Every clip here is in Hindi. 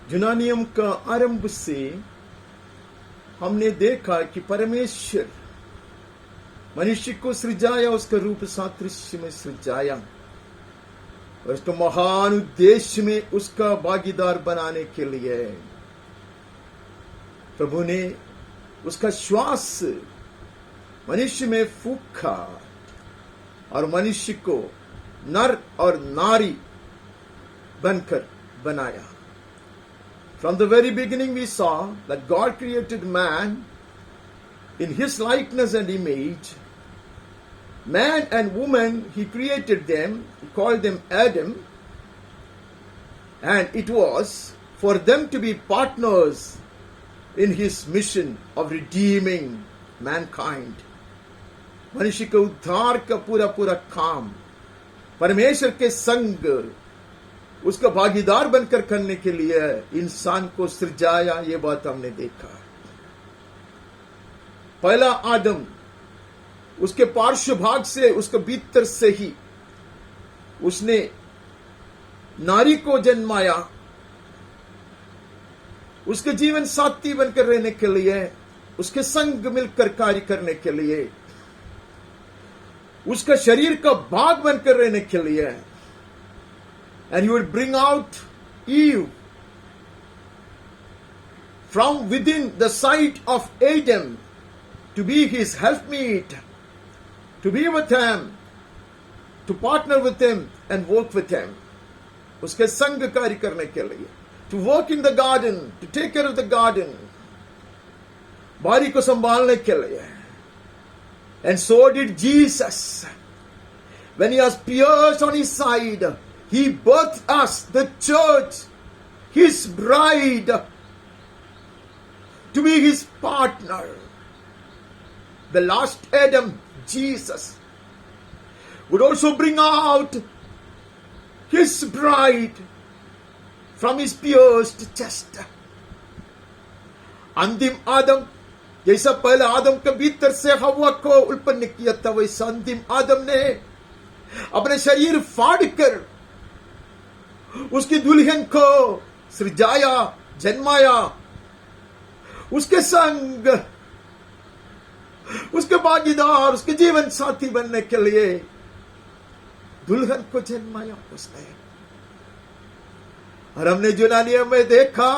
जुना नियम का आरंभ से हमने देखा कि परमेश्वर मनुष्य को सृजाया, उसका रूप सादृश्य में सृजाया और उसको महान उद्देश्य में उसका भागीदार बनाने के लिए प्रभु ने उसका श्वास मनुष्य में फूंका और मनुष्य को नर और नारी बनकर बनाया. From the very beginning we saw that God created man in his likeness and image. Man and woman, he created them, he called them Adam, and it was for them to be partners in his mission of redeeming mankind. मनुष्य के उद्धार का पूरा पूरा काम परमेश्वर के संग उसका भागीदार बनकर करने के लिए इंसान को सृजाया. ये बात हमने देखा. पहला आदम उसके पार्श्व भाग से, उसके भीतर से ही उसने नारी को जन्माया, उसके जीवन साथी बनकर रहने के लिए, उसके संग मिलकर कार्य करने के लिए, उसका शरीर का भाग बनकर रहने के लिए. And you would bring out Eve from within the side of Adam to be his helpmeet, to be with him, to partner with him and work with him. उसके संग कार्य करने के लिए, to work in the garden, to take care of the garden, बारी को संभालने के लिए. And so did Jesus. When he was pierced on his side, he birthed us, the church, his bride, to be his partner. The last Adam, Jesus, would also bring out his bride from his pierced chest. अंतिम आदम, जैसा पहले आदम के भीतर से हवा को उत्पन्न किया था, वैसा अंतिम आदम ने अपने शरीर फाड़कर उसकी दुल्हन को सृजाया, जन्माया, उसके संग, उसके भागीदार, उसके जीवन साथी बनने के लिए दुल्हन को जन्माया उसने. और हमने जुना नियम में देखा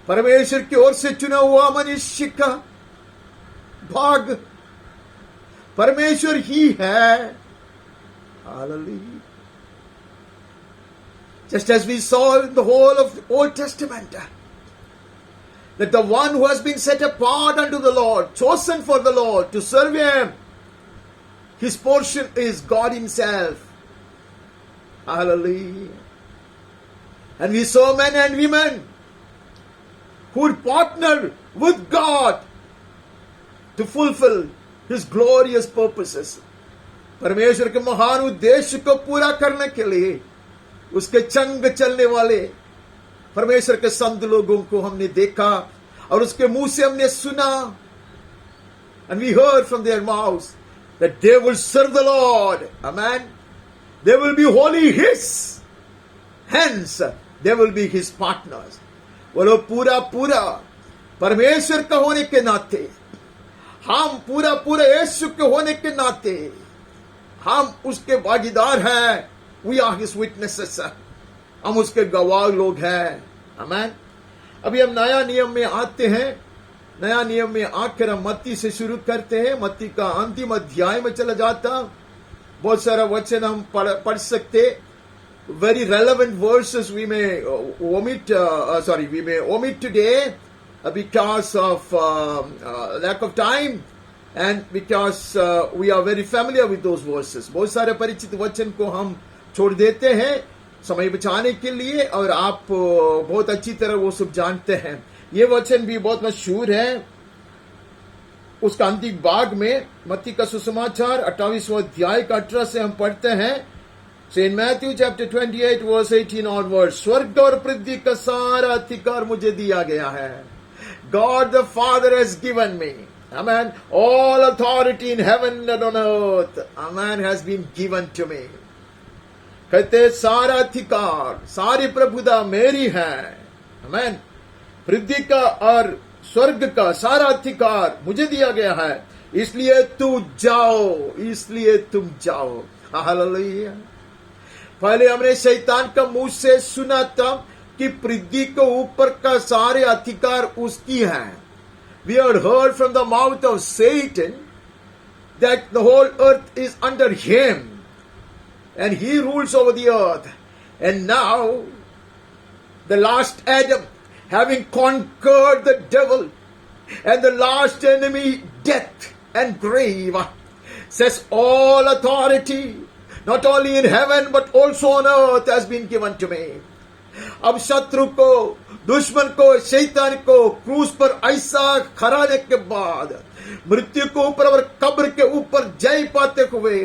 परमेश्वर की ओर से चुना हुआ मनुष्य का भाग परमेश्वर ही है. Hallelujah. Just as we saw in the whole of the Old Testament, that the one who has been set apart unto the Lord, chosen for the Lord to serve Him, his portion is God Himself. Hallelujah. And we saw men and women who would partner with God to fulfill His glorious purposes. परमेश्वर के महान उद्देश्य को पूरा करने के लिए उसके संग चलने वाले परमेश्वर के संत लोगों को हमने देखा और उसके मुंह से हमने सुना. And we heard from their mouths that they will serve the Lord. Amen. They will be wholly His. Hence, they will be His partners. वो लोग पूरा पूरा परमेश्वर का होने के नाते, हम पूरा पूरा यीशु के होने के नाते हम उसके भागीदार हैं. We are His witnesses. हम उसके गवाह लोग हैं. आमीन. अभी हम नया नियम में आते हैं. नया नियम में आकर हम मत्ती से शुरू करते हैं. मत्ती का अंतिम अध्याय में चला जाता. बहुत सारा वचन हम पढ़ सकते. Very relevant verses we may omit today because of lack of time and because we are very familiar with those verses. बहुत सारे परिचित वचन को हम छोड़ देते हैं समय बचाने के लिए और आप बहुत अच्छी तरह वो सब जानते हैं. ये वचन भी बहुत मशहूर है. उसका अंतिम भाग में मत्ती का सुसमाचार 28वां अध्याय का 18 से हम पढ़ते हैं. So in Matthew chapter 28 verse 18 onwards, स्वर्ग और पृथ्वी का सारा अधिकार मुझे दिया गया है. God the Father has given me. Amen. All authority in heaven and on earth, amen, has been given to me. कहते सारा अधिकार, सारी प्रभुता मेरी है. आमेन। पृथ्वी का और स्वर्ग का सारा अधिकार मुझे दिया गया है, इसलिए तू जाओ, इसलिए तुम जाओ। हालेलुया। पहले हमने शैतान का मुंह से सुना था कि पृथ्वी के ऊपर का सारे अधिकार उसकी है। We had heard from the mouth of Satan that the whole earth is under him and he rules over the earth. And now the last Adam, having conquered the devil and the last enemy, death and grave, says all authority, not only in heaven but also on earth, has been given to me. अब शत्रु को, दुश्मन को, शैतान को क्रूस पर ऐसा खराने के बाद, मृत्यु के ऊपर और कब्र के ऊपर जय पाते हुए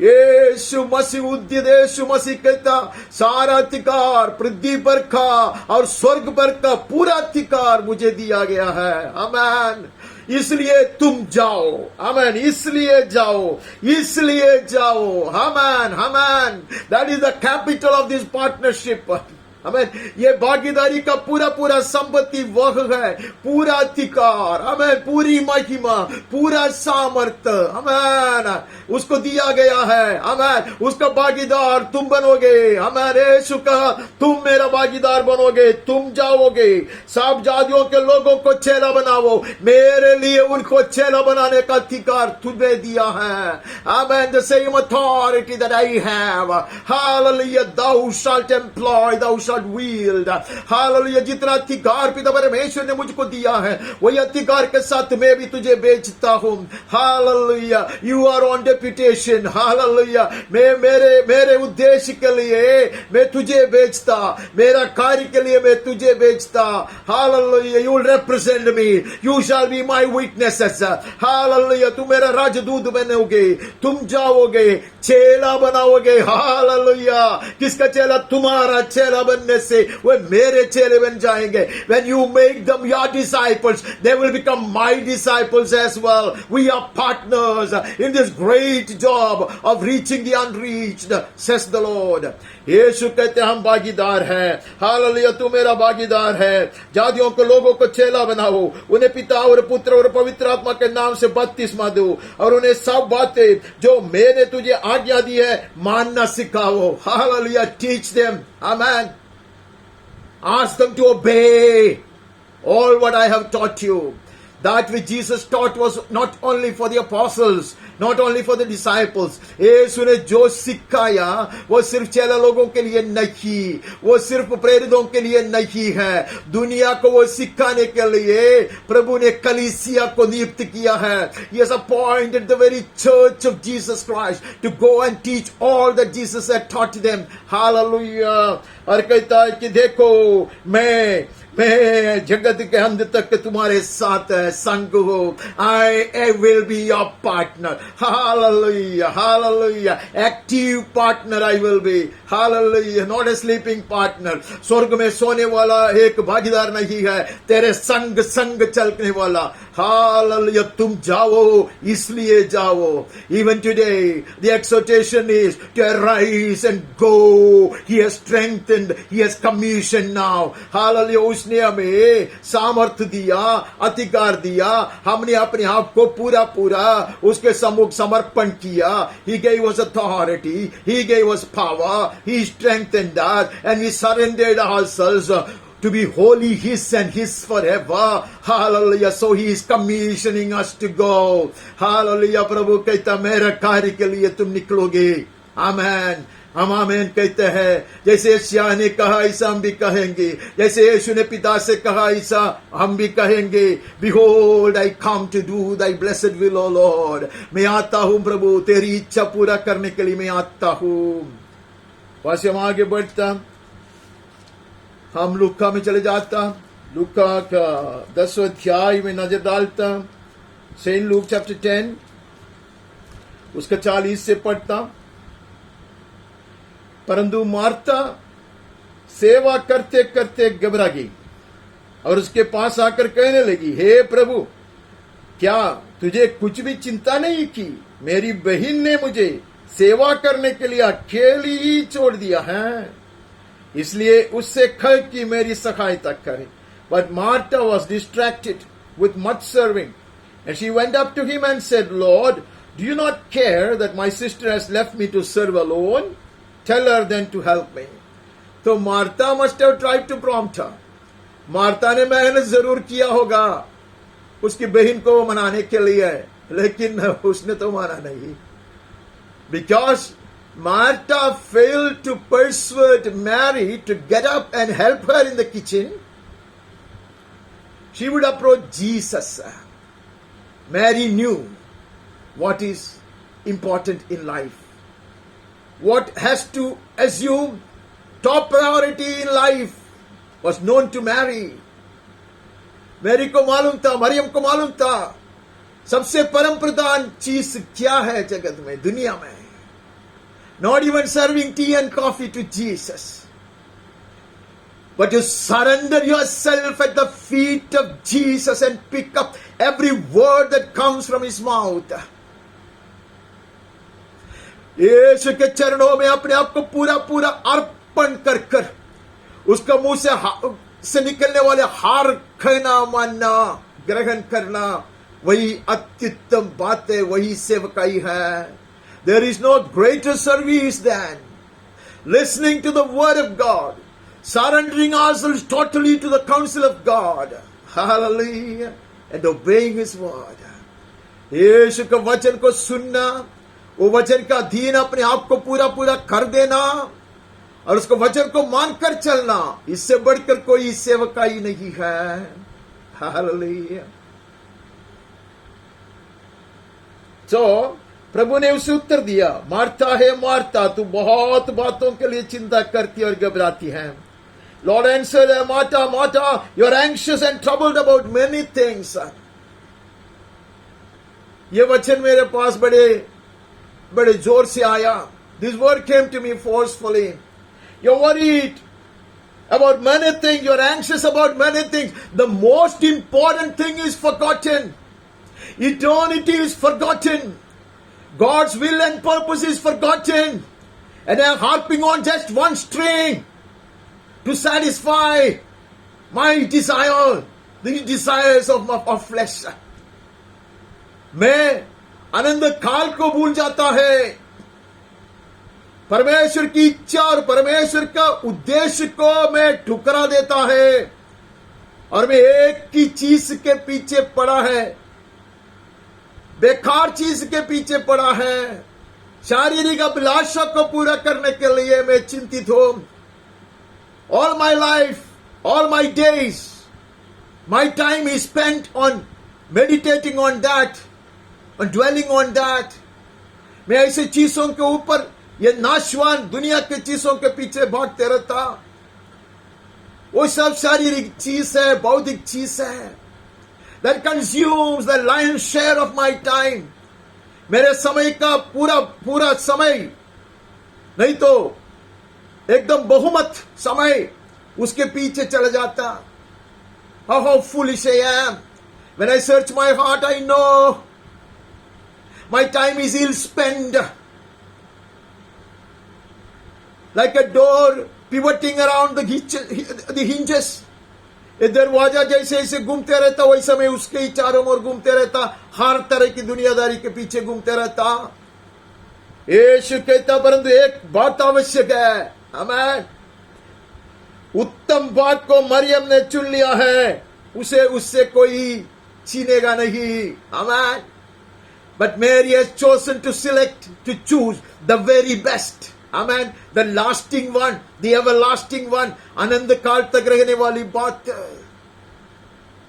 यीशु मसीह, उद्यत यीशु मसीह कहता, सारा अधिकार पृथ्वी पर का और स्वर्ग पर का पूरा अधिकार मुझे दिया गया है। आमेन। इसलिए तुम जाओ। आमेन। इसलिए जाओ, इसलिए जाओ। Amen, amen. That is the capital of this partnership. Amen. ये भागीदारी का पूरा पूरा संपत्ति वह है, पूरा अधिकार, आमेन, पूरी महिमा, पूरा सामर्थ, आमेन, उसको दिया गया है। आमेन। उसका भागीदार तुम बनोगे। आमेन। यीशु कहा, तुम मेरा भागीदार बनोगे, तुम जाओगे, सब जातियों के लोगों को चेला बनाओ, मेरे लिए उनको चेला बनाने का अधिकार तुम्हें दिया है। आमेन। The same authority that I have, hallelujah, thou shalt employ, thou shalt wield, hallelujah। जितना अधिकार पिता परमेश्वर ने मुझको दिया है, वही अधिकार के साथ मैं भी तुझे बेचता हूं। Hallelujah. You are on deputation. Hallelujah. मैं मेरे उद्देश्य के लिए मैं तुझे बेचता, मेरा कार्य के लिए मैं तुझे बेचता। Hallelujah. You will represent me, you shall be my witnesses. Hallelujah. तुम मेरा राजदूत बनोगे, तुम जाओगे, चेला बनाओगे। हालेलुया। किसका चेला? तुम्हारा चेला बनने से वे मेरे चेले बन जाएंगे। When you make them your disciples, they will become my disciples as well. We are partners in this great job of reaching the unreached, says the Lord. यीशु कहते हम भागीदार हैं। हालेलुया। तू मेरा भागीदार है। जातियों को, लोगों को चेला बनाओ, उन्हें पिता और पुत्र और पवित्र आत्मा के नाम से बपतिस्मा दो और उन्हें सब बातें जो मैंने तुझे आज्ञा दी है मानना सिखाओ। Hallelujah. Teach them. Amen. Ask them to obey all what I have taught you. That which Jesus taught was not only for the apostles, not only for the disciples. यीशु ने जो सिखाया वो सिर्फ चेला लोगों के लिए नहीं, वो सिर्फ प्रेरितों के लिए नहीं है, दुनिया को वो सिखाने के लिए प्रभु ने कलीसिया को नियुक्त किया है। He has appointed the very church of Jesus Christ to go and teach all that Jesus had taught them. Hallelujah। और कहता है कि देखो मैं जगत के अंत तक तुम्हारे साथ संग हो। I will be your partner. Hallelujah, hallelujah. Active partner I will be. Hallelujah. Not a sleeping partner. स्वर्ग में सोने वाला एक भागीदार नहीं है, तेरे संग चलने वाला। Hallelujah. तुम जाओ, इसलिए जाओ। Even today, the exhortation is to arise and go. He has strengthened, he has commissioned now. Hallelujah. उसने हमें सामर्थ्य दिया, अधिकार दिया, हमने अपने आप को पूरा उसके सम्मुख समर्पण किया। He gave us authority, he gave us power, he strengthened us, and we surrendered ourselves to be wholly his and his forever. Hallelujah. So he is commissioning us to go. Hallelujah. प्रभु कहता मेरा कार्य के लिए तुम निकलोगे। आमेन। हम आमेन कहते हैं। जैसे यशायाह ने कहा ऐसा हम भी कहेंगे, जैसे यीशु ने पिता से कहा ऐसा हम भी कहेंगे। Behold, I come to do thy blessed will, O Lord। मैं आता हूं प्रभु, तेरी इच्छा पूरा करने के लिए मैं आता हूं। बस हम आगे बढ़ता, हम लूका में चले जाता, लूका का 10वां अध्याय में नजर डालता, सेंट लूक चैप्टर 10 उसका 40 से पढ़ता। परंतु मार्ता सेवा करते करते घबरा गई और उसके पास आकर कहने लगी, हे प्रभु, क्या तुझे कुछ भी चिंता नहीं की? मेरी बहन ने मुझे सेवा करने के लिए अकेली ही छोड़ दिया है। इसलिए उससे कह कि मेरी सहायता करे. But Martha was distracted with much serving. And she went up to him and said, Lord, do you not care that my sister has left me to serve alone? Tell her then to help me. तो Martha must have tried to prompt her. Martha ने मेहनत जरूर किया होगा उसकी बहन को मनाने के लिए, लेकिन उसने तो माना नहीं. Because Martha failed to persuade Mary to get up and help her in the kitchen, she would approach Jesus. Mary knew what is important in life, what has to assume top priority in life was known to Mary. Mary को मालूम था, मरियम को मालूम था सबसे परम प्रधान चीज क्या है जगत में, दुनिया में. Not even serving tea and coffee to Jesus, but to surrender yourself at the feet of Jesus and pick up every word that comes from his mouth. यीशु के चरणों में अपने आप को पूरा पूरा अर्पण कर कर उसका मुंह से निकलने वाले हार कहना, मानना, ग्रहण करना, वही अत्युत्तम बात है, वही सेवकाई है. There is no greater service than listening to the word of God, surrendering ourselves totally to the counsel of God, hallelujah, and obeying his word. यीशु के वचन को सुनना, वो वचन का अधीन अपने आप को पूरा पूरा कर देना और उसको वचन को मानकर चलना, इससे बढ़कर कोई सेवकाई नहीं है. हालेलुया. तो प्रभु ने उसे उत्तर दिया, मार्था है मार्था, तू बहुत बातों के लिए चिंता करती और घबराती है. Lord answered her, Martha, Martha, you are anxious and troubled about many things. ये वचन मेरे पास बड़े जोर से आया. This word came to me forcefully. You're worried about many things. You're anxious about many things. The most important thing is forgotten. Eternity is forgotten. God's will and purpose is forgotten. And I'm harping on just one string to satisfy my desire, the desires of flesh. मैं आनंद काल को भूल जाता है. परमेश्वर की इच्छा और परमेश्वर का उद्देश्य को मैं ठुकरा देता है और मैं एक ही चीज के पीछे पड़ा है, बेकार चीज के पीछे पड़ा है. शारीरिक अभिलाषा को पूरा करने के लिए मैं चिंतित हूं. All my life, all my days, my time is spent on meditating on that, on dwelling on that. मैं ऐसे चीजों के ऊपर, ये नाशवान दुनिया के चीजों के पीछे भागते रहता. वो सब शारीरिक चीज है, बौद्धिक चीज है. That consumes the lion's share of my time. मेरे समय का पूरा समय नहीं तो एकदम बहुमत समय उसके पीछे चला जाता. How foolish I am. When I search my heart, I know my time is ill spent. Like a door pivoting around the hinges. ये दरवाजा जैसे ऐसे घूमते रहता, वैसे मैं उसके ही चारों ओर घूमते रहता, हर तरह की दुनियादारी के पीछे घूमते रहता. यीशु कहता परंतु एक बात आवश्यक है. आमीन. उत्तम बात को मरियम ने चुन लिया है, उससे कोई छीनेगा नहीं. आमीन. But Mary has chosen to select, to choose the very best. Amen. The lasting one, the everlasting one, आनंद काल तक रहने वाली बात.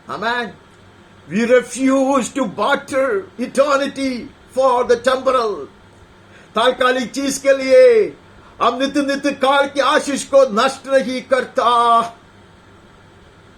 Amen. We refuse to barter eternity for the temporal. तात्कालिक चीज के लिए हम नित्य काल की आशीष को नष्ट नहीं करता.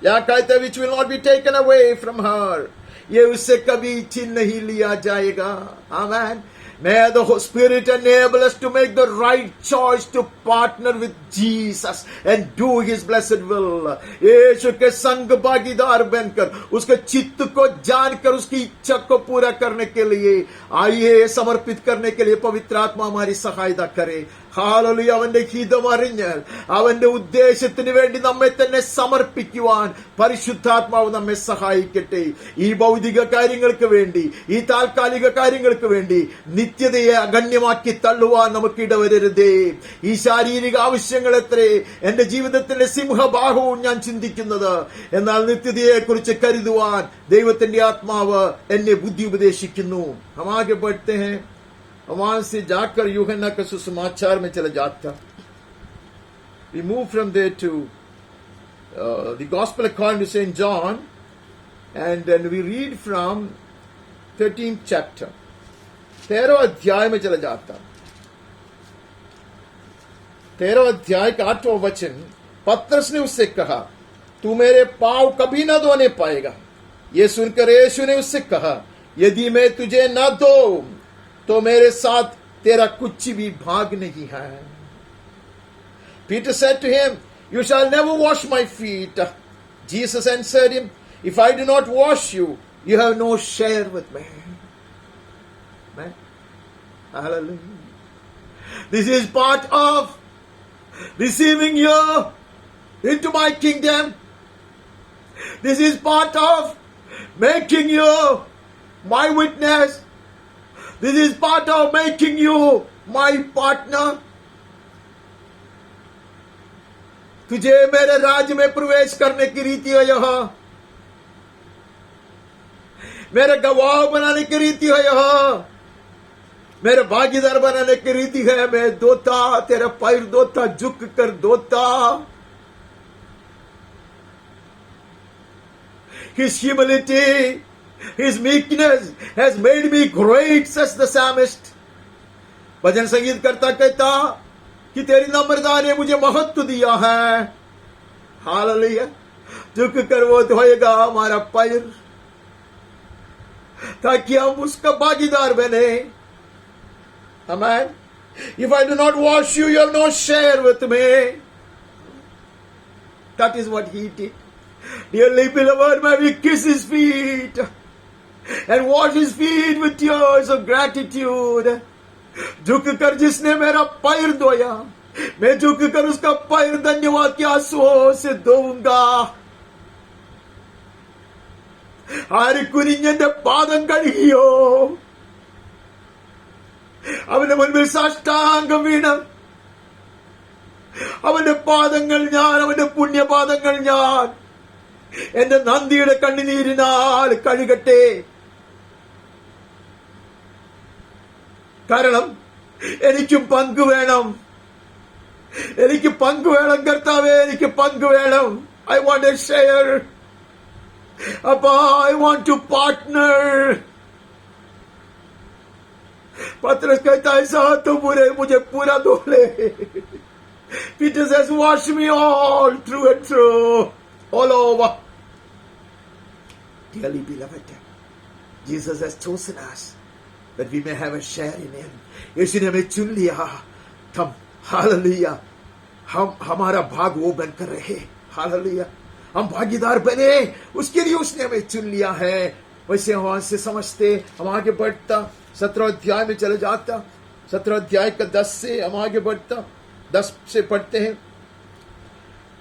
या कहते which will not be taken away from her. ये उससे कभी छीन नहीं लिया जाएगा. Amen. May the Spirit enable us to make the right choice to partner with Jesus and do His blessed will. यीशु के संग भागीदार बनकर, उसके चित्त को जानकर, उसकी इच्छा को पूरा करने के लिए आइए समर्पित करने के लिए पवित्र आत्मा हमारी सहायता करे. ഹല്ലേലൂയ, അവന്റെ ഹിതം അറിഞ്ഞ് അവന്റെ ഉദ്ദേശത്തിന് വേണ്ടി നമ്മെ തന്നെ സമർപ്പിക്കുവാൻ പരിശുദ്ധാത്മാവ് നമ്മെ സഹായിക്കട്ടെ. ഈ ഭൗതിക കാര്യങ്ങൾക്ക് വേണ്ടി, ഈ താൽക്കാലിക കാര്യങ്ങൾക്ക് വേണ്ടി നിത്യതയെ അഗണ്യമാക്കി തള്ളുവാൻ നമുക്ക് ഇടവരരുതേ. ഈ ശാരീരിക ആവശ്യങ്ങൾ എത്രേ എന്റെ ജീവിതത്തിന്റെ സിംഹഭാഗവും ഞാൻ ചിന്തിക്കുന്നത്, എന്നാൽ നിത്യതയെ കുറിച്ച് കരുതുവാൻ ദൈവത്തിന്റെ ആത്മാവ് എന്നെ ബുദ്ധി ഉപദേശിക്കുന്നു. हम आगे बढ़ते हैं, वहां से जाकर यूहन्ना के सुसमाचार में चले जाता. We move from there to the Gospel according to Saint John, and then we read from 13th chapter. 13 अध्याय में चला जाता. 13 अध्याय का 8वां वचन, पतरस ने उससे कहा, तू मेरे पांव कभी न धोने पाएगा. ये सुनकर यीशु ने उससे कहा, यदि मैं तुझे न धो तो मेरे साथ तेरा कुछ भी भाग नहीं है. Peter said to him, you shall never wash my feet. Jesus answered him, if I do not wash you, you have no share with me. Man. Hallelujah. This is part of receiving you into my kingdom. This is part of making you my witness. This is part of making you my partner. तुझे मेरे राज्य में प्रवेश करने की रीति है यह, मेरे गवाह बनाने की रीति है यह, मेरे भागीदार बनाने की रीति है. मैं दोता, तेरा पैर दोता, झुक कर दोता. His humility, His meekness has made me great, says the psalmist. भजन संगीत करता कहता कि तेरी नम्रता ने मुझे महत्व दिया है. हालेलुया. झुक कर वो धोएगा हमारा पैर ताकि हम उसका भागीदार बने. Amen. If I do not wash you, you have no share with me. That is what he did. Dearly beloved, may we kiss his feet and wash his feet with tears of gratitude. झुक कर जिसने मेरा पैर धोया, मैं झुक कर उसका पैर धन्यवाद के आंसुओं से धोऊंगा. ആര് കുനിഞ്ഞെന്റെ പാദം കഴുകിയോ അവന്റെ മുൻപിൽ സാഷ്ടാംഗം വീണ് അവന്റെ പാദങ്ങൾ ഞാൻ, അവന്റെ പുണ്യപാദങ്ങൾ ഞാൻ എന്റെ നന്ദിയുടെ കണ്ണുനീരിനാൽ കഴുകട്ടെ. കാരണം എനിക്കും പങ്കുവേണം, എനിക്ക് പങ്കുവേണം കർത്താവേ, എനിക്ക് പങ്കുവേണം. I want a share. അപ്പാ, ഐ വാണ്ട് ടു പാർട്ട്ണർ. पतरस कहता है, ऐसा तो मुझे पूरा धो ले. Peter says, wash me all through and through, all over. Dearly beloved, Jesus has chosen us that we may have a share in Him. यीशु ने हमें चुन लिया. हम हालेलुया, हम हमारा भाग वो बनकर रहे. हालेलुया, हम भागीदार बने, उसके लिए उसने हमें चुन लिया है. वैसे वहां से समझते हम आगे बढ़ता, 17 अध्याय में चले जाता. 17 अध्याय का 10 से हम आगे बढ़ता. 10 से पढ़ते हैं,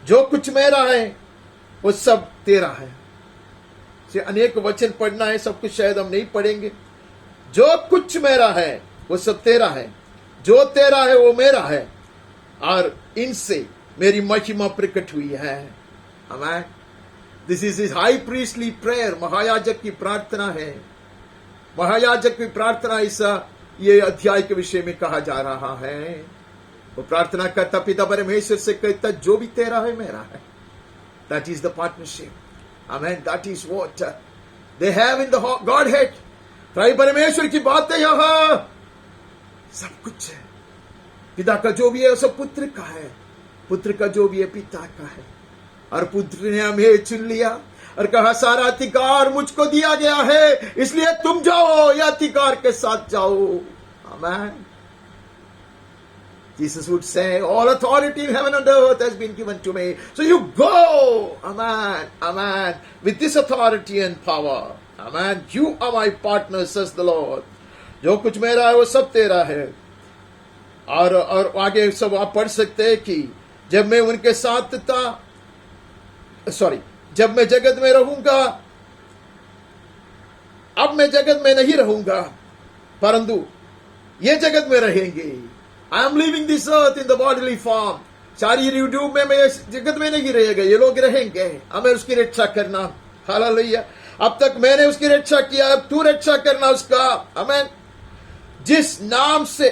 जो कुछ मेरा है वो सब तेरा है. से अनेक वचन पढ़ना है, सब कुछ शायद हम नहीं पढ़ेंगे. जो कुछ मेरा है वो सब तेरा है, जो तेरा है वो मेरा है, और इनसे मेरी महिमा प्रकट हुई है. आमीन. This is his high priestly prayer. महायाजक की प्रार्थना है. महायाजक की प्रार्थना इस ये अध्याय के विषय में कहा जा रहा है. वो प्रार्थना करता, पिता परमेश्वर से कहता, जो भी तेरा है मेरा है. That is the partnership. Amen. That is what they have in the Godhead. त्राई परमेश्वर की बातें यह सब कुछ है. पिता का जो भी है वो सब पुत्र का है, पुत्र का जो भी है पिता का है. और पुत्र ने हमें चुन लिया और कहा, सारा अधिकार मुझको दिया गया है, इसलिए तुम जाओ, या अधिकार के साथ जाओ. आमीन. Jesus would say, all authority in heaven and earth has been given to me, so you go. Amen. Amen. With this authority and power. Amen. You are my partner, says the Lord. जो कुछ मेरा है वो सब तेरा है, और आगे सब आप पढ़ सकते हैं कि जब मैं उनके साथ था, जब मैं जगत में रहूंगा, अब मैं जगत में नहीं रहूंगा परंतु ये जगत में रहेंगे। I am living this earth in the bodily form. शारीरिक रूप में मैं जगत में नहीं रहेगा, ये लोग रहेंगे, हमें उसकी रक्षा करना। हालेलुया। अब तक मैंने उसकी रक्षा किया, अब तू रक्षा करना उसका। आमीन। जिस नाम से,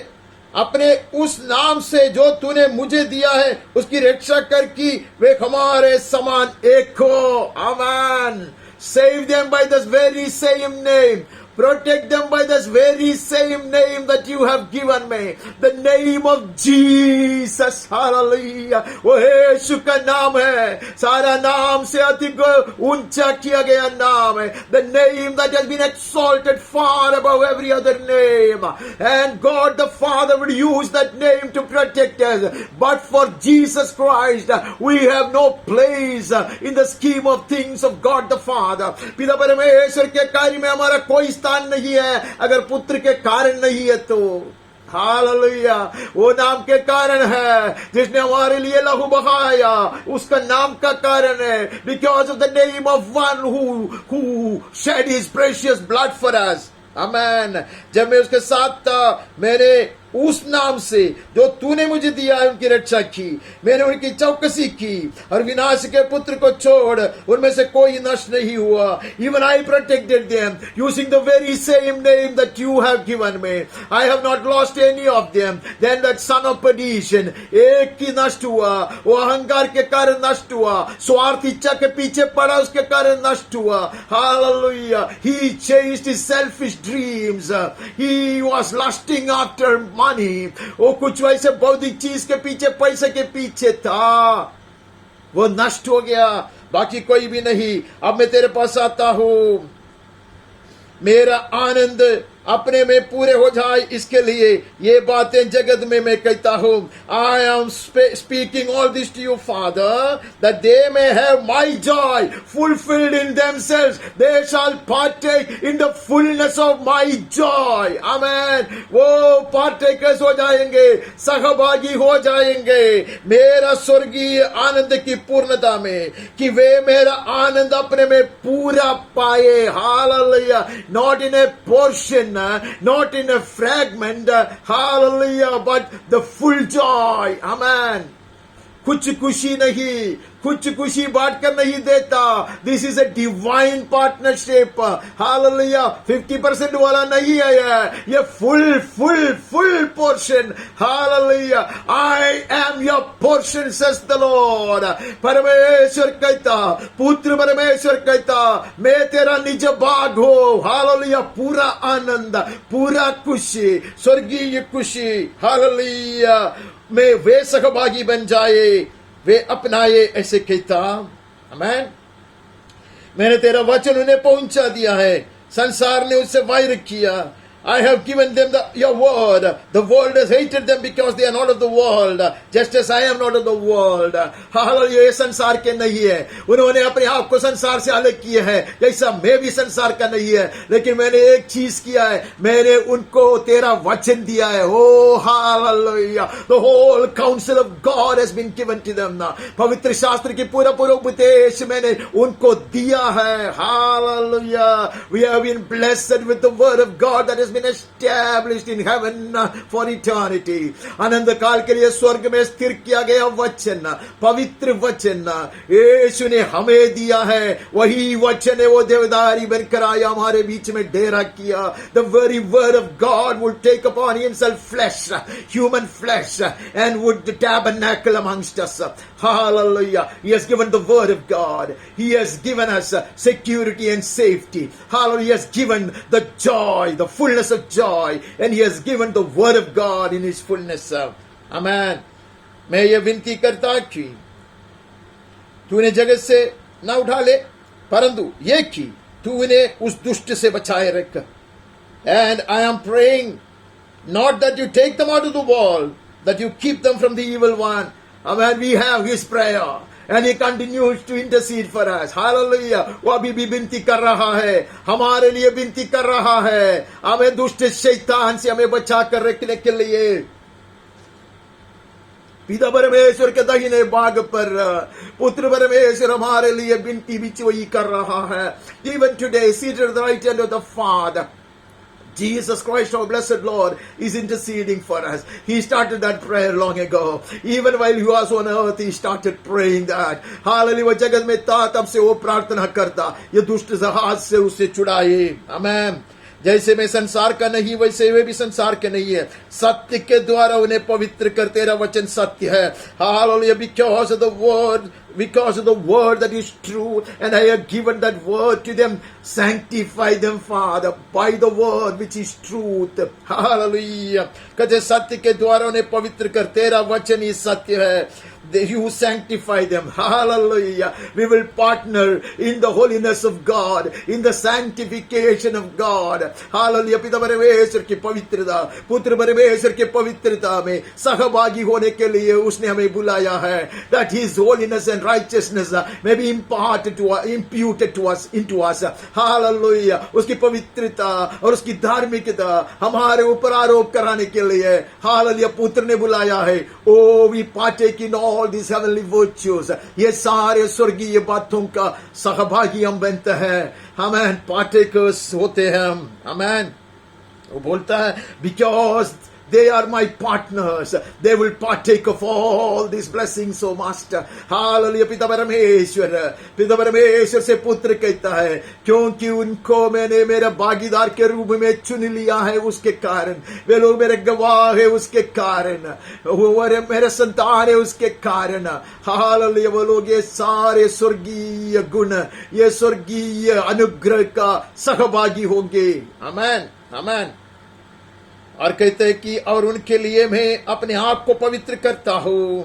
अपने उस नाम से जो तूने मुझे दिया है उसकी रक्षा कर कि वे हमारे समान एक हो। आमीन। Save them by this very same name. Protect them by this very same name that you have given me. The name of Jesus. Hallelujah. वो यीशु का नाम है, सारा नाम से अधिक ऊंचा किया गया नाम है। The name that has been exalted far above every other name. And God the Father would use that name to protect us. But for Jesus Christ, we have no place in the scheme of things of God the Father. पिता परमेश्वर के कार्य में हमारा कोई स्थान नहीं है अगर पुत्र के कारण नहीं है तो। हालेलुया। वो नाम के कारण है जिसने हमारे लिए लहू बहाया, उसका नाम का कारण है। Because of the name of one who shed his precious blood for us. Amen. जब मैं उसके साथ था, मैंने उस नाम से जो तूने मुझे दिया है उनकी रक्षा की, मैंने उनकी चौकसी की और विनाश के पुत्र को छोड़ उनमें से कोई नष्ट नहीं हुआ। Even I protected them using the very same name that you have given me. I have not lost any of them. Then that son of perdition, एक की नष्ट हुआ, वो अहंकार के कारण नष्ट हुआ, स्वार्थ इच्छा के पीछे पड़ा उसके कारण नष्ट हुआ। Hallelujah. He chased his selfish dreams. He was lusting after money. वो कुछ वैसे बौद्धिक चीज के पीछे, पैसे के पीछे था, वो नष्ट हो गया, बाकी कोई भी नहीं। अब मैं तेरे पास आता हूं, मेरा आनंद अपने में पूरे हो जाए, इसके लिए ये बातें जगत में मैं कहता हूं। I am speaking all this to you father that they may have my joy fulfilled in themselves, they shall partake in the fullness of my joy. Amen. वो पार्टेकर्स हो जाएंगे, सहभागी हो जाएंगे मेरा स्वर्गीय आनंद की पूर्णता में, कि वे मेरा आनंद अपने में पूरा पाए। Hallelujah. Not in A portion, not in a fragment, hallelujah, but the full joy. Amen. कुछ खुशी नहीं, कुछ खुशी बांट कर नहीं देता। This is a divine partnership. Hallelujah. 50% वाला नहीं है ये full full full portion. Hallelujah. I am your portion says the Lord. परमेश्वर कहता, पुत्र परमेश्वर कहता, मैं तेरा निज भाग हो। हालेलुया। पूरा आनंद, पूरा खुशी, स्वर्गीय खुशी। हालेलुया। में वे सहभागी बन जाए, वे अपनाए, ऐसे कहता। आमीन। मैंने तेरा वचन उन्हें पहुंचा दिया है, संसार ने उससे वायर किया। I have given them your word. The world has hated them because they are not of the world, just as I am not of the world. Hallelujah. ये संसार के नहीं है, उन्होंने अपने आप को संसार से अलग किया है, जैसा मैं भी संसार का नहीं है। लेकिन मैंने एक चीज किया है, मैंने उनको तेरा वचन दिया है। Oh hallelujah. The whole counsel of God has been given to them now. पवित्र शास्त्र की पूरा उपदेश मैंने उनको दिया है। Hallelujah. We have been blessed with the word of God that has been established in heaven for eternity. आनंद काल के लिए स्वर्ग में स्थिर किया गया वचन, पवित्र वचन यीशु ने हमें दिया है। वही वचन है, वो देवदारी बनकर आया, हमारे बीच में डेरा किया। The very word of God would take upon himself flesh, human flesh, and would tabernacle amongst us. Hallelujah. He has given the word of God. He has given us security and safety. Hallelujah. He has given the joy, the fullness of joy, and he has given the word of God in his fullness. Amen. मैं ये विनती करता कि तूने जगत से ना उठा ले, परंतु ये कि तू उन्हें उस दुष्ट से बचाए रख। And I am praying not that you take them out of the world, that you keep them from the evil one. Amen. We have his prayer. And he continues to intercede for us. Hallelujah. वो अभी भी विनती कर रहा है, हमारे लिए विनती कर रहा है, हमें दुष्ट शैतान से हमें बचा कर रखने के लिए। पिता परमेश्वर के दाहिने भाग पर पुत्र परमेश्वर हमारे लिए विनती बिचौई कर रहा है. Even today, seated at the right hand of the Father, Jesus Christ, our blessed Lord, is interceding for us. He started that prayer long ago. Even while he was on earth, he started praying that. Hallelujah. वो जगत में था, तब से वो प्रार्थना करता, ये दुष्ट हाथ से उसे छुड़ाए. Amen. जैसे मैं संसार का नहीं वैसे वे भी संसार के नहीं है. सत्य के द्वारा उन्हें पवित्र कर, तेरा वचन सत्य है. Hallelujah. Because of the word that is true, and I have given that word to them. Sanctify them, Father, by the word which is truth. Hallelujah. कहते सत्य के द्वारा उन्हें पवित्र कर, तेरा वचन ही सत्य है. You sanctify them. Hallelujah. We will partner in the holiness of God, in the sanctification of God. Hallelujah. पिता परमेश्वर की पवित्रता, पुत्र परमेश्वर की पवित्रता में सहभागी होने के लिए उसने हमें बुलाया है. That His holiness and righteousness may be imputed to us, into us. Hallelujah. उसकी पवित्रता और उसकी धार्मिकता हमारे ऊपर आरोप कराने के लिए Hallelujah पुत्र ने बुलाया है. Oh, we partake in all these heavenly virtues. ये सारे स्वर्गीय बातों का सहभागी हम बनते हैं. Amen. Partakers होते हैं हम. Amen. वो बोलता है because they are my partners, they will partake of all these blessings, O Master. Hallelujah. पिता परमेश्वर से पुत्र कहता है क्योंकि उनको मैंने मेरे भागीदार के रूप में चुन लिया है, उसके कारण वे लोग मेरे गवाह है, उसके कारण वो मेरे संतान है, उसके कारण हालेलुया वो लोग ये सारे स्वर्गीय गुण, ये स्वर्गीय अनुग्रह का सहभागी होंगे. आमेन आमेन. और कहते हैं कि और उनके लिए मैं अपने आप को पवित्र करता हूं.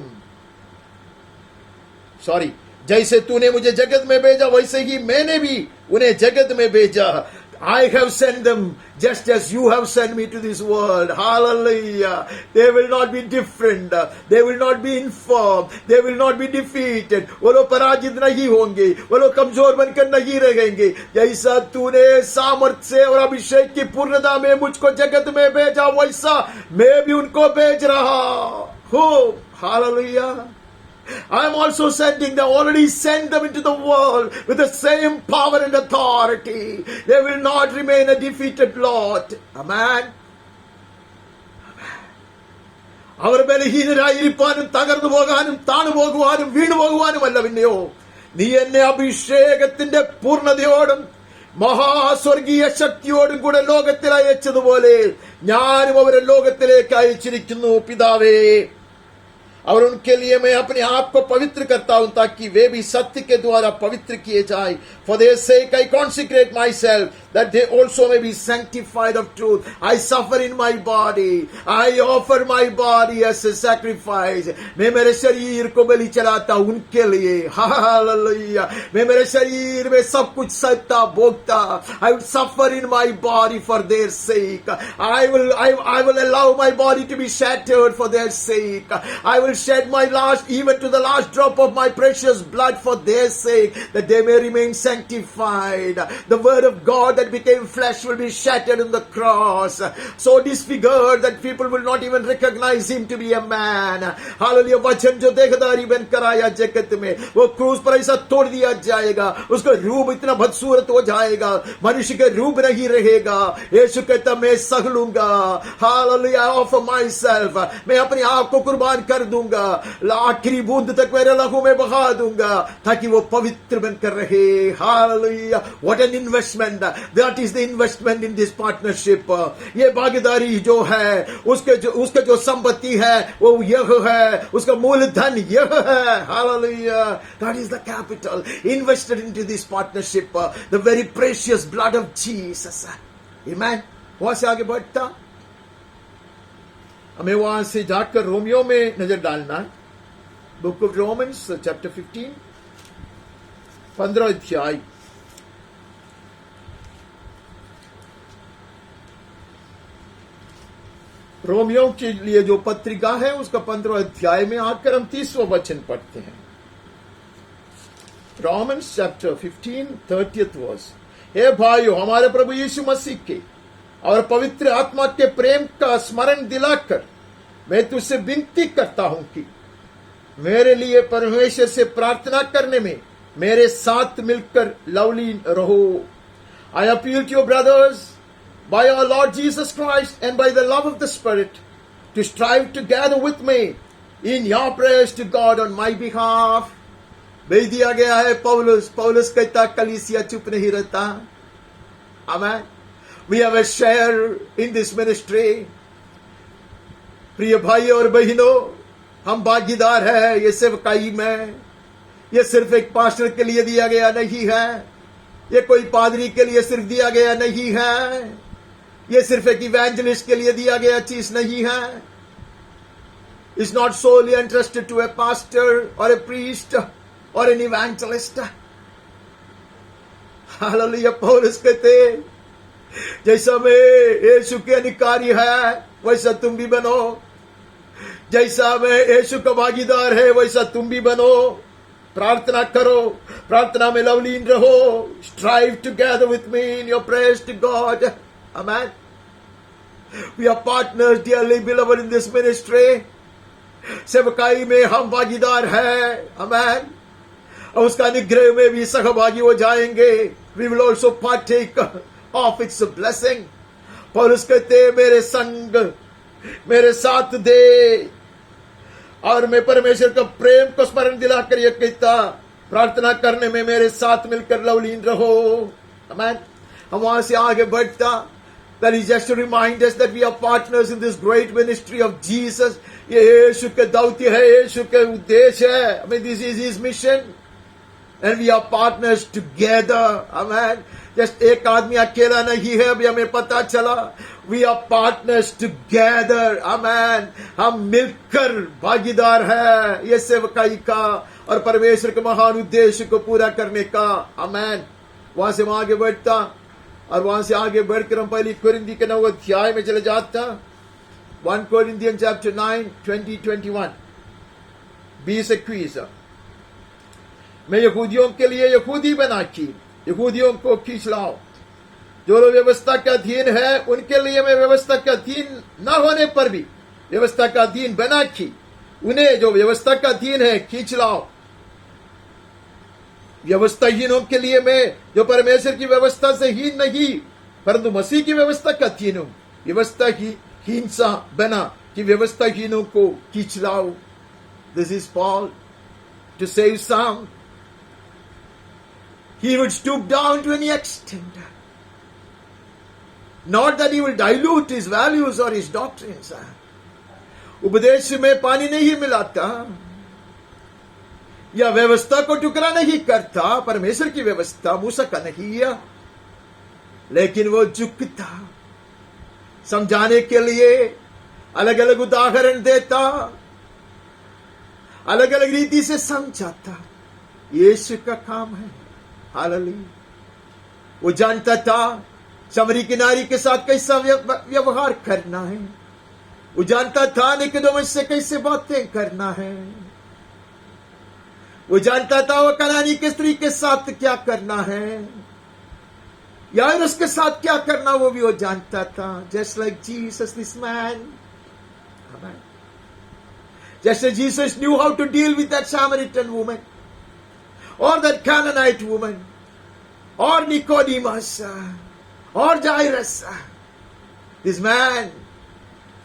जैसे तूने मुझे जगत में भेजा वैसे ही मैंने भी उन्हें जगत में भेजा. I have sent them just as you have sent me to this world. Hallelujah. They will not be different. They will not be informed. They will not be defeated. वो लोग पराजित नहीं होंगे, वो लोग कमजोर बनकर नहीं रहेंगे. जैसा तूने सामर्थ्य से और अभिषेक की पूर्णता में मुझको जगत में भेजा वैसा मैं भी उनको भेज रहा हूँ. Hallelujah. I am also sending them, already sent them into the world with the same power and authority. They will not remain a defeated lot. Amen. അവർ ബലഹീനരായിരിക്കാനും തകർന്നു പോകാനും താണു പോകുവാനും വീണു പോകുവാനുമല്ല പിന്നെയോ നീ എന്നെ അഭിഷേകത്തിന്റെ പൂർണ്ണതയോടും മഹാസ്വർഗീയ ശക്തിയോടും കൂടെ ലോകത്തിൽ അയച്ചതുപോലെ ഞാനും അവരെ ലോകത്തിലേക്ക് അയച്ചിരിക്കുന്നു പിതാവേ. और उनके लिए मैं अपने आप को पवित्र करता हूं ताकि वे भी सत्य के द्वारा पवित्र किए जाएं. For their sake I consecrate myself that they also may be sanctified of truth. I suffer in my body. I offer my body as a sacrifice. मैं मेरे शरीर को बलि चढ़ाता हूं उनके लिए. हालेलुया. मैं मेरे शरीर में सब कुछ सहता भोगता. I will suffer in my body for their sake. I will allow my body to be shattered for their sake. I will shed my last, even to the last drop of my precious blood for their sake, that they may remain sanctified. The word of God that became flesh will be shattered on the cross, so disfigured that people will not even recognize him to be a man. Hallelujah. वचन जो देहधारी बनकर आया जगत में, वो क्रूस पर ऐसा तोड़ दिया जाएगा, उसका रूप इतना बदसूरत हो जाएगा, मनुष्य का रूप नहीं रहेगा. यीशु कहता मैं सह लूंगा. Hallelujah. I offer myself. मैं अपने आप को कुर्बान कर दूंगा, आखिरी बूंद तक मेरे लहू में बहा दूंगा ताकि वो पवित्र बनकर रहे. Hallelujah. What an investment. That is the investment in this partnership. ये भागीदारी जो है उसके जो संपत्ति है वो यह है, उसका मूलधन यह है. Hallelujah. That is the capital invested into this partnership, the very precious blood of Jesus. Amen. वहां से आगे बढ़ता हमें वहां से जाकर रोमियो में नजर डालना है. बुक ऑफ रोमन्स चैप्टर 15 15 अध्याय. रोमियो के लिए जो पत्रिका है उसका 15 अध्याय में आकर हम 30वां वचन पढ़ते हैं. Romans chapter 15 30th verse. हे भाइयों, हमारे प्रभु यीशु मसीह के और पवित्र आत्मा के प्रेम का स्मरण दिलाकर मैं तुझसे विनती करता हूं कि मेरे लिए परमेश्वर से प्रार्थना करने में मेरे साथ मिलकर लवलीन रहो। I appeal to you, brothers, by our Lord Jesus Christ and by the love of the Spirit, to strive together with me in your prayers to God on my behalf. भेज दिया गया है पौलुस कहता कलीसिया चुप नहीं रहता। आमेन। We have a share in this ministry. प्रिय भाई और बहनों, हम भागीदार हैं ये सेवकाई में। ये सिर्फ एक पास्टर के लिए दिया गया नहीं है, ये कोई पादरी के लिए सिर्फ दिया गया नहीं है, ये सिर्फ एक इवेंजलिस्ट के लिए दिया गया चीज नहीं है। It's not solely entrusted to a pastor or a priest or an evangelist. Hallelujah. पौलुस कहते जैसा मैं यीशु के अधिकारी है वैसा तुम भी बनो, जैसा मैं यीशु का भागीदार है वैसा तुम भी बनो। प्रार्थना करो, प्रार्थना में लवलीन रहो। Strive together with me in your prayers to God. Amen. We are partners, dearly beloved, in this ministry. सेवकाई में हम भागीदार हैं। Amen. और उसका निग्रह में भी सहभागी हो जाएंगे। We will also partake of its blessing. पौलुस कहते मेरे संग, मेरे साथ दे। और मैं परमेश्वर का प्रेम को स्मरण दिलाकर यह कहता, प्रार्थना करने में मेरे साथ मिलकर लवलीन रहो। आमीन। हम वहां से आगे बढ़ता, that is just to remind us that we are partners in this great ministry of Jesus. ये यीशु के दौत्य है, यीशु के उद्देश्य है। I mean, this is his mission. And we are partners together. Amen. Just एक आदमी अकेला नहीं है, अभी हमें पता चला। We are partners together. Amen. हम मिलकर भागीदार हैं ये सेवकाई का और परमेश्वर के महान उद्देश्य को पूरा करने का। Amen. वहां से हम आगे बढ़ता और वहां से आगे बढ़कर हम पहली कोरिन्थी के 9 अध्याय में चले जाता। 1 Corinthians chapter 9, 20-21, 20-21। मैं यहूदियों के लिए यहूदी बना की, यहूदियों को खींच लाओ। जो लोग व्यवस्था के अधीन है उनके लिए मैं व्यवस्था के अधीन न होने पर भी व्यवस्था का अधीन बना की। उन्हें जो व्यवस्था का अधीन है खींच लाओ। व्यवस्थाहीनों के लिए मैं जो परमेश्वर की व्यवस्था से हीन नहीं परंतु मसीह की व्यवस्था का अधीन हूं, व्यवस्था की हिंसा बना कि व्यवस्थाहीनों को खींच लाओ। This is Paul to save some. He would stoop down to any extent. Not that he will dilute his values or his doctrines. उपदेश में पानी नहीं मिलाता या व्यवस्था को टुकड़ा नहीं करता। परमेश्वर की व्यवस्था मूसा का नहीं है, लेकिन वो झुकता, समझाने के लिए अलग अलग उदाहरण देता, अलग अलग रीति से समझाता। यीशु का काम है। हालेलुया। वो जानता था समरी की नारी के साथ कैसा व्यवहार करना है। वो जानता था निकोदेमुस से कैसे बातें करना है। वो जानता था वो कनानी के स्त्री के साथ क्या करना है, यार उसके साथ क्या करना वो भी वो जानता था। Just like Jesus this man, जैसे Jesus knew how to deal with that Samaritan woman or that Canaanite woman or Nicodemus or Jairus. This man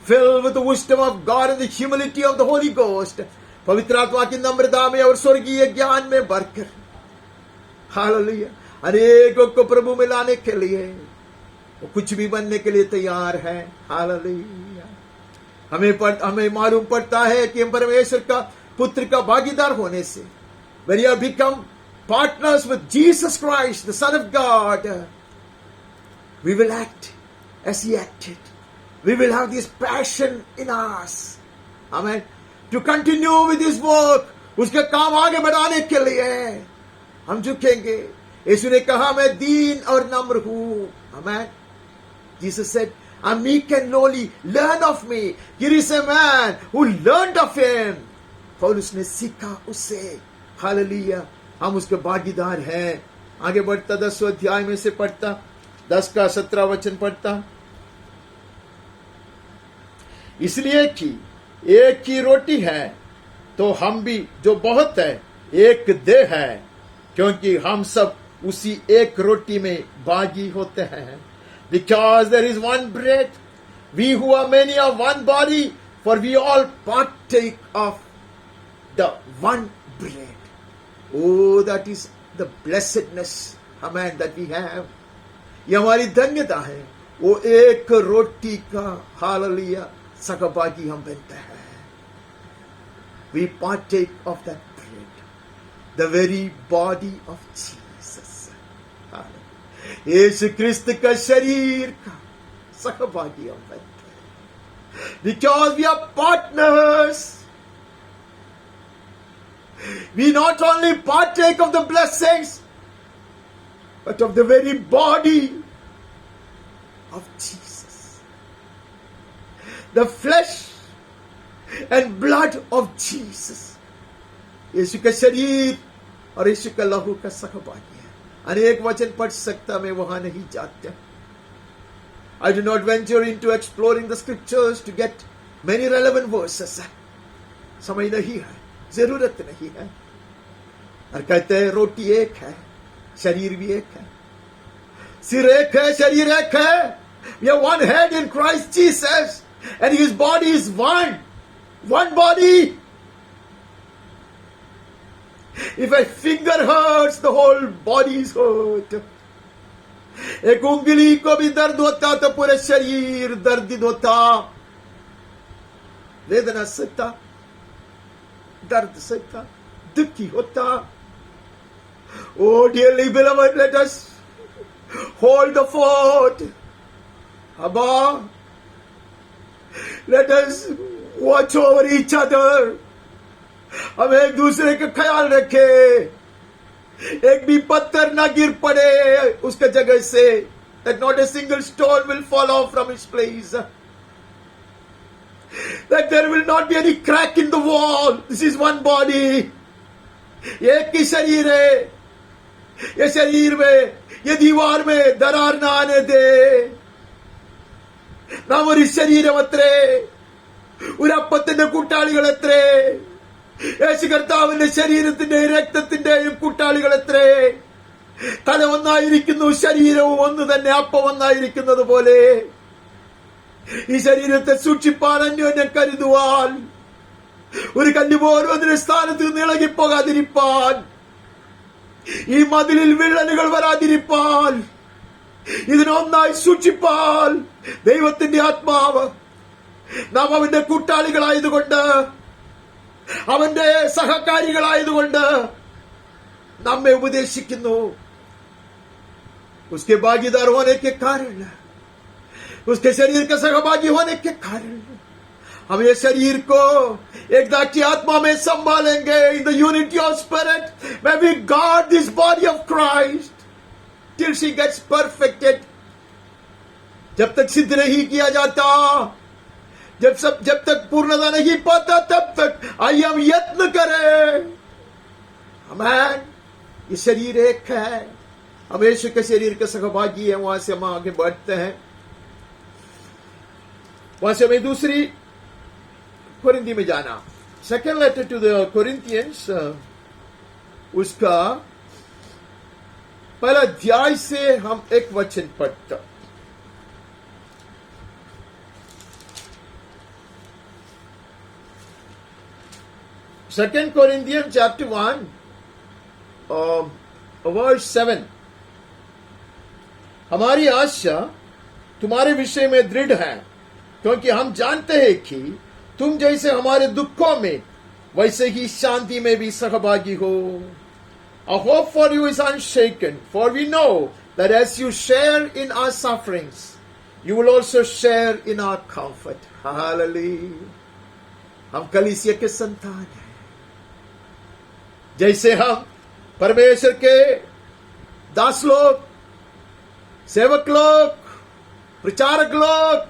filled with the wisdom of God and the humility of the Holy Ghost, पवित्र आत्मा की नम्रता में और स्वर्गीय ज्ञान में भरकर, हालेलुया, अनेकों को प्रभु में लाने के लिए वो कुछ भी बनने के लिए तैयार है। हालेलुया। हमें मालूम पड़ता है कि हम परमेश्वर का पुत्र का भागीदार होने से, when you have become partners with Jesus Christ, the Son of God, we will act as He acted. We will have this passion in us. Amen. To continue with His work, उसके काम आगे बढ़ाने के लिए हम झुकेंगे। यीशु ने कहा मैं दीन और नम्र हूँ। Amen. Jesus said, I'm meek and lowly. Learn of me. Here is a man who learned of Him. पौलुस ने सीखा उससे। हालेलुया। हम उसके भागीदार हैं। आगे बढ़ता 10 अध्याय में से पढ़ता, 10 का 17 वचन पढ़ता। इसलिए कि एक ही रोटी है तो हम भी जो बहुत है एक देह है, क्योंकि हम सब उसी एक रोटी में भागी होते हैं. Because there is one bread, we who are many are one body, for we all partake of the one bread. Oh, that is the blessedness, amen, that we have. ये हमारी धन्यता है, वो एक रोटी का हालेलुया सहभागी हम बनते हैं. We partake of that bread, the very body of Jesus. यीशु क्रिस्त का शरीर का सहभागी हम बनते हैं. Because we are partners, we not only partake of the blessings, but of the very body of Jesus. The flesh and blood of Jesus. यीशु का शरीर और यीशु का लहू का सहभागी है. अनेक वचन पढ़ सकता, मैं वहां नहीं जाता. I do not venture into exploring the scriptures to get many relevant verses. समय नहीं है, जरूरत नहीं है. और कहते हैं रोटी एक है, शरीर भी एक है. सिर एक है, शरीर एक है. We have one head in Christ Jesus, and his body is one body. If a finger hurts, the whole body is hurt. एक उंगली को भी दर्द होता तो पूरे शरीर दर्दित होता. वेदना सहता, दर्द सहता, दुखी होता. Oh, dearly beloved, let us hold the fort. Abba, let us watch over each other. हम एक दूसरे का ख्याल रखें. एक भी पत्थर ना गिर पड़े उसके जगह से. That not a single stone will fall off from its place. That there will not be any crack in the wall. This is one body. एक ही शरीर है. ये शरीर में, ये दीवार में दरार ना आने दे. നാം ഒരു ശരീരമത്രേ, ഒരു അപ്പത്തിന്റെ കൂട്ടാളികളത്രേ. യേശു കർത്താവിന്റെ ശരീരത്തിന്റെയും രക്തത്തിന്റെയും കൂട്ടാളികളത്രേ. തല ഒന്നായിരിക്കുന്നു, ശരീരവും ഒന്ന് തന്നെ, അപ്പം ഒന്നായിരിക്കുന്നത് പോലെ. ഈ ശരീരത്തെ സൂക്ഷിപ്പാൻ, അന്യോന്യം കരുതുവാൻ, ഒരു കല്ല് പോലും അതിന്റെ സ്ഥാനത്ത് നിന്ന് ഇളകിപ്പോകാതിരിപ്പാൻ, ഈ മതിലിൽ വിള്ളലുകൾ വരാതിരിപ്പാൻ, ഇതിനൊന്നായി സൂക്ഷിപ്പാൻ ദൈവത്തിന്റെ ആത്മാവ് നാം അവന്റെ കൂട്ടാളികളായതുകൊണ്ട്, അവന്റെ സഹകാരികളായതുകൊണ്ട് നമ്മെ ഉപദേശിക്കുന്നു. उसके भागीदार होने के कारण, उसके शरीर के सहभागी होने के कारण हम ये शरीर को एकता की आत्मा में संभालेंगे. In the unity of spirit, may we guard this body of Christ till she gets perfected. जब तक सिद्ध नहीं किया जाता, जब तक पूर्णता नहीं पाता, तब तक आइए हम यत्न करें. आमीन. ये शरीर एक है, हम यीशु के शरीर के सहभागी हैं. वहां से हम आगे बढ़ते हैं. वहां से हमें दूसरी कोरिंथी में जाना. Second letter to the Corinthians, उसका पहला अध्याय से हम एक वचन पढ़ते. Second Corinthians chapter 1, verse 7. हमारी आशा तुम्हारे विषय में दृढ़ है, क्योंकि हम जानते हैं कि तुम जैसे हमारे दुखों में वैसे ही शांति में भी सहभागी हो. Our hope for you is unshaken, for we know that as you share in our sufferings, you will also share in our comfort. Hallelujah. हम कलीसिया के संतान हैं. जैसे हम परमेश्वर के दास लोग, सेवक लोग, प्रचारक लोग,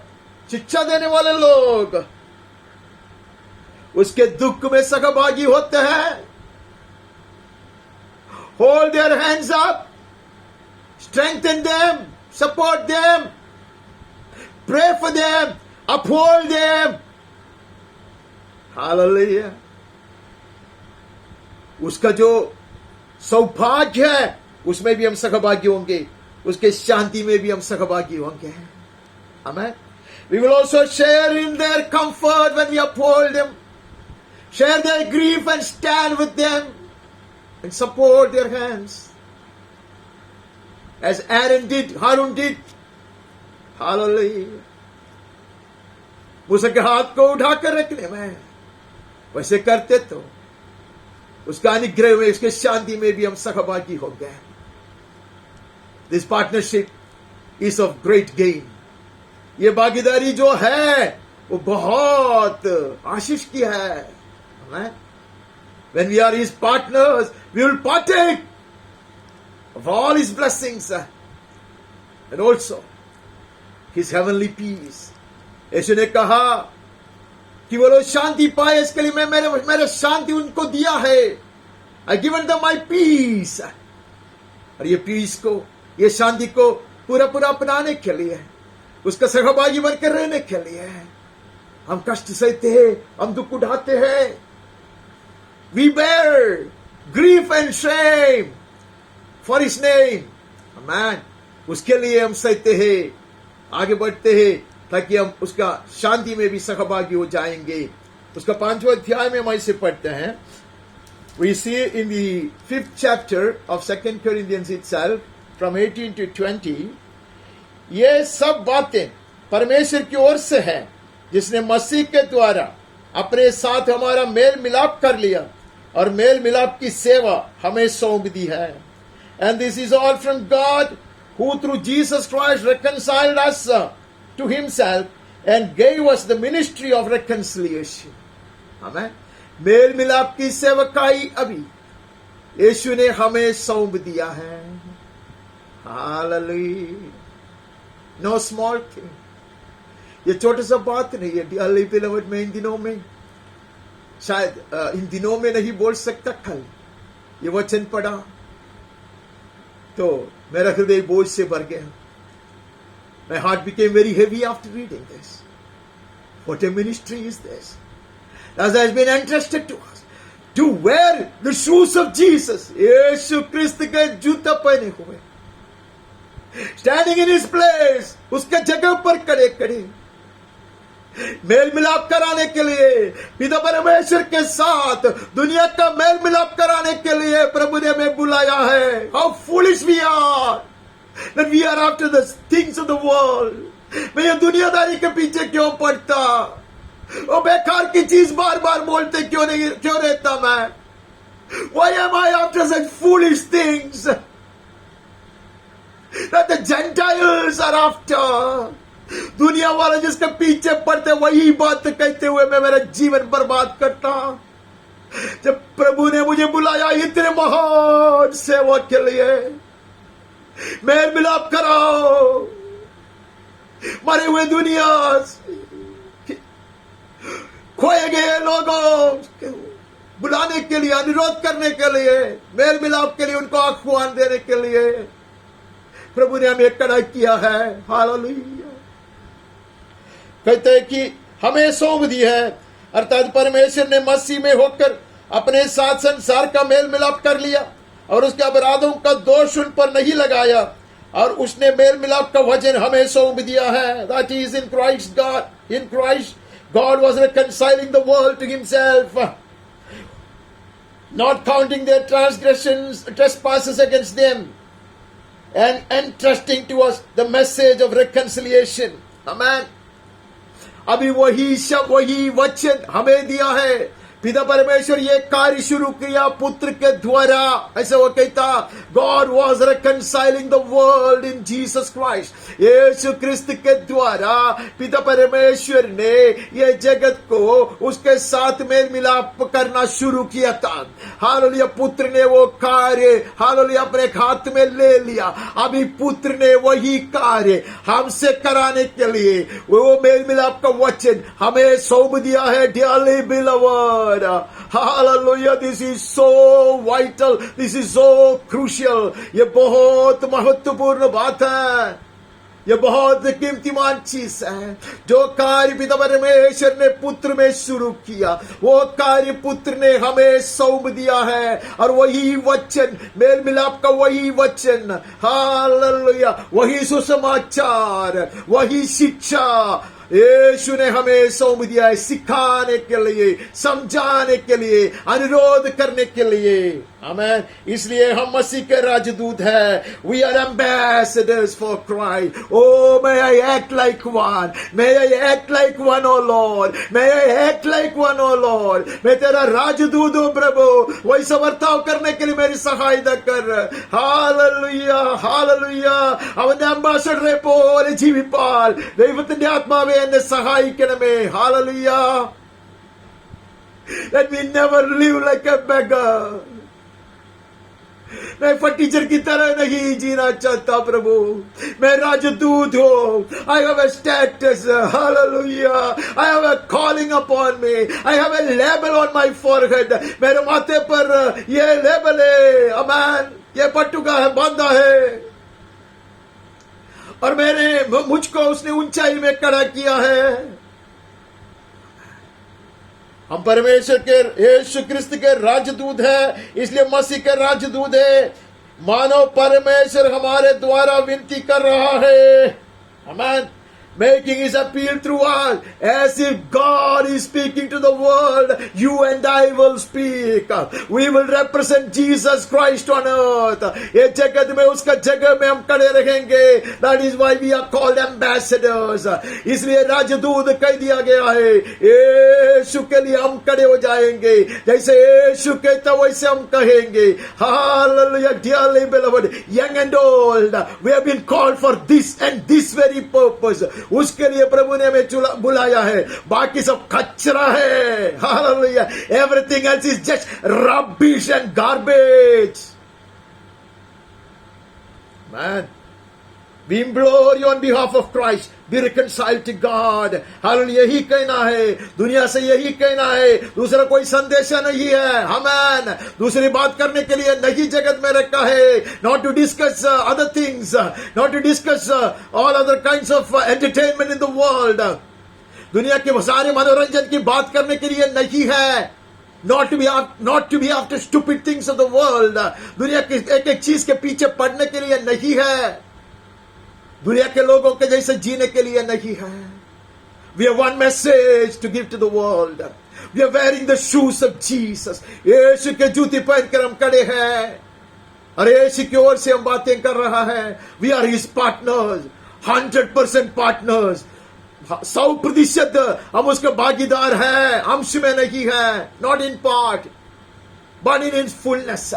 शिक्षा देने वाले लोग उसके दुख में सहभागी होते हैं. Hold their hands up, strengthen them, support them, pray for them, uphold them. Hallelujah. उसका जो सौभाग्य है उसमें भी हम सहभागी होंगे, उसके शांति में भी हम सहभागी होंगे। आमेन। We will also share in their comfort when we uphold them, share their grief and stand with them and support their hands as Harun did. Hallelujah. मूसा के हाथ को उठाकर रखने में वैसे करते तो उसका अनुग्रह में, उसके शांति में भी हम सहभागी हो गए। This partnership is of great gain. ये भागीदारी जो है वो बहुत आशीष की है। When we are his partners, we will partake of all his blessings and also his heavenly peace. यीशु ने कहा कि वो लोग शांति पाए, इसके लिए मैं मेरे शांति उनको दिया है। I given them my peace. और ये पीस को, ये शांति को पूरा अपनाने के लिए, उसका सहभागी बनकर रहने के लिए हम कष्ट सहते हैं, हम दुख उठाते हैं। We bear grief and shame for his name. Amen. उसके लिए हम सहते हैं, आगे बढ़ते हैं, ताकि हम उसका शांति में भी सहभागी हो जाएंगे। उसका 5वां अध्याय में हम इसे पढ़ते हैं। We see in the 5th chapter of 2 Corinthians itself, from 18 to 20, ये सब बातें परमेश्वर की ओर से है, जिसने मसीह के द्वारा अपने साथ हमारा मेल मिलाप कर लिया और मेल मिलाप की सेवा हमें सौंप दी है। And this is all from God, who through Jesus Christ reconciled us to himself and gave us the ministry of reconciliation. Amen. मेल मिलाप की सेवकाई अभी यीशु ने हमें सौंप दिया है। हालेलुया। नो स्मॉल थिंग, ये छोटा सा बात नहीं है। डियरली बिलोवेड, मैं इन दिनों में, शायद इन दिनों में नहीं बोल सकता, कल ये वचन पढ़ा तो मेरा हृदय बोझ से भर गया। My heart became very heavy after reading this. What a ministry is this? As has been entrusted to us to wear the shoes of Jesus. यीशु क्रिस्त के जूता पहने हुए, standing in his place, उसके जगह पर खड़े मेल मिलाप कराने के लिए, पिता परमेश्वर के साथ दुनिया का मेल मिलाप कराने के लिए प्रभु ने हमें बुलाया है। How foolish we are that we are after the things of the world. मैं ये दुनियादारी के पीछे क्यों पड़ता, वो बेकार की चीज बार बार बोलते क्यों रहता मैं? Why am I after such foolish things that the Gentiles are after? दुनिया वाले जिसके पीछे पड़ते वही बात कहते हुए मैं मेरा जीवन बर्बाद करता। जब प्रभु ने मुझे बुलाया इतने महान सेवा के लिए, मेल मिलाप कराओ, मरे हुए दुनिया, खोए गए लोगों बुलाने के लिए, अनुरोध करने के लिए, मेल मिलाप के लिए, उनको आह्वान देने के लिए प्रभु ने हमें खड़ा किया है। हालेलुया। कहते हैं कि हमें सौंप दी है, अर्थात परमेश्वर ने मसीह में होकर अपने साथ संसार का मेल मिलाप कर लिया और उसके अपराधों का दोष उन पर नहीं लगाया, और उसने मेल मिलाप का वचन हमें सौंप दिया है। That is in Christ God. In Christ God was reconciling the world to himself, not counting their trespasses against them, and entrusting to us the message of reconciliation. Amen. अभी वही शब्द, वही वचन हमें दिया है। पिता परमेश्वर ये कार्य शुरू किया पुत्र के द्वारा। ऐसे वो कहता, God was reconciling the world in Jesus Christ. यीशु क्रिस्त के द्वारा पिता परमेश्वर ने ये जगत को उसके साथ मेल मिलाप करना शुरू किया था। हालेलुया। पुत्र ने वो कार्य हालेलुया अपने हाथ में ले लिया। अभी पुत्र ने वही कार्य हमसे कराने के लिए वो मेल मिलाप का वचन हमें सौंप दिया है। Dearly beloved, hallelujah, this is so vital, this is so crucial. ये बहुत महत्वपूर्ण बात है। ये बहुत कीमतीमान चीज है। जो कार्य पिता परमेश्वर ने पुत्र में शुरू किया, वो कार्य पुत्र ने हमें सौंप दिया है। और वही वचन, मेल मिलाप का वही वचन, हालेलुया, वही सुसमाचार, वही शिक्षा यीशु ने हमें सौंप दिया है, सिखाने के लिए, समझाने के लिए, अनुरोध करने के लिए। आमेन। इसलिए हम मसीह के राजदूत हैं। We are ambassadors for Christ. Oh, may I act like one. May I act like one, oh Lord. May I act like one, oh Lord. मैं तेरा राजदूत हूँ प्रभु, वैसा वर्ताव करने के लिए मेरी सहायता कर। Hallelujah, hallelujah. അവന്റെ അംബാസഡറെ പോലെ ജീവിപ്പാൻ ദൈവത്തിന്റെ ആത്മാവെ എന്നെ സഹായിക്കണമേ. Hallelujah. Let me never live like a beggar. मैं फटीचर की तरह नहीं जीना चाहता प्रभु। मैं राजदूत हूँ। I have a status. Hallelujah. I have a calling upon me. I have a label on my forehead. मेरे माथे पर ये लेबल है। अमान, ये पट्टुका है, बांधा है। और मुझको उसने ऊंचाई में खड़ा किया है। हम परमेश्वर के यीशु क्रिस्त के राजदूत है, इसलिए मसीह के राजदूत है। मानो परमेश्वर हमारे द्वारा विनती कर रहा है। आमीन। Making his appeal through us, as if God is speaking to the world. You and I will speak. We will represent Jesus Christ on earth. ये जगत में, उसका जगह में हम खड़े रहेंगे। That is why we are called ambassadors. इसलिए राजदूत कह दिया गया है। यीशु के लिए हम खड़े हो जाएंगे। जैसे यीशु कहता वैसे हम कहेंगे। Hallelujah, dearly beloved, young and old, we have been called for this and this very purpose. उसके लिए प्रभु ने हमें बुलाया है। बाकी सब कचरा है। Hallelujah. Everything else is just rubbish and garbage. Man, we implore you on behalf of Christ, be reconciled to God. Hallelujah. यही कहना है, दुनिया से यही कहना है। दूसरा कोई संदेश नहीं है। आमीन। दूसरी बात करने के लिए नहीं जगत में रखा है। Not to discuss other things, not to discuss all other kinds of entertainment in the world. दुनिया के सारे मनोरंजन की बात करने के लिए नहीं है। Not to be after stupid things of the world. दुनिया की एक एक चीज के पीछे पड़ने के लिए नहीं है। दुनिया के लोगों के जैसे जीने के लिए नहीं है। We have one message to give to the world. We are wearing the shoes of Jesus. यीशु के जूते पहनकर हम खड़े हैं और यीशु की ओर से हम बातें कर रहा है। We are his partners, 100% partners. 100% हम उसके भागीदार हैं, अंश में नहीं है। Not in part, but in his fullness.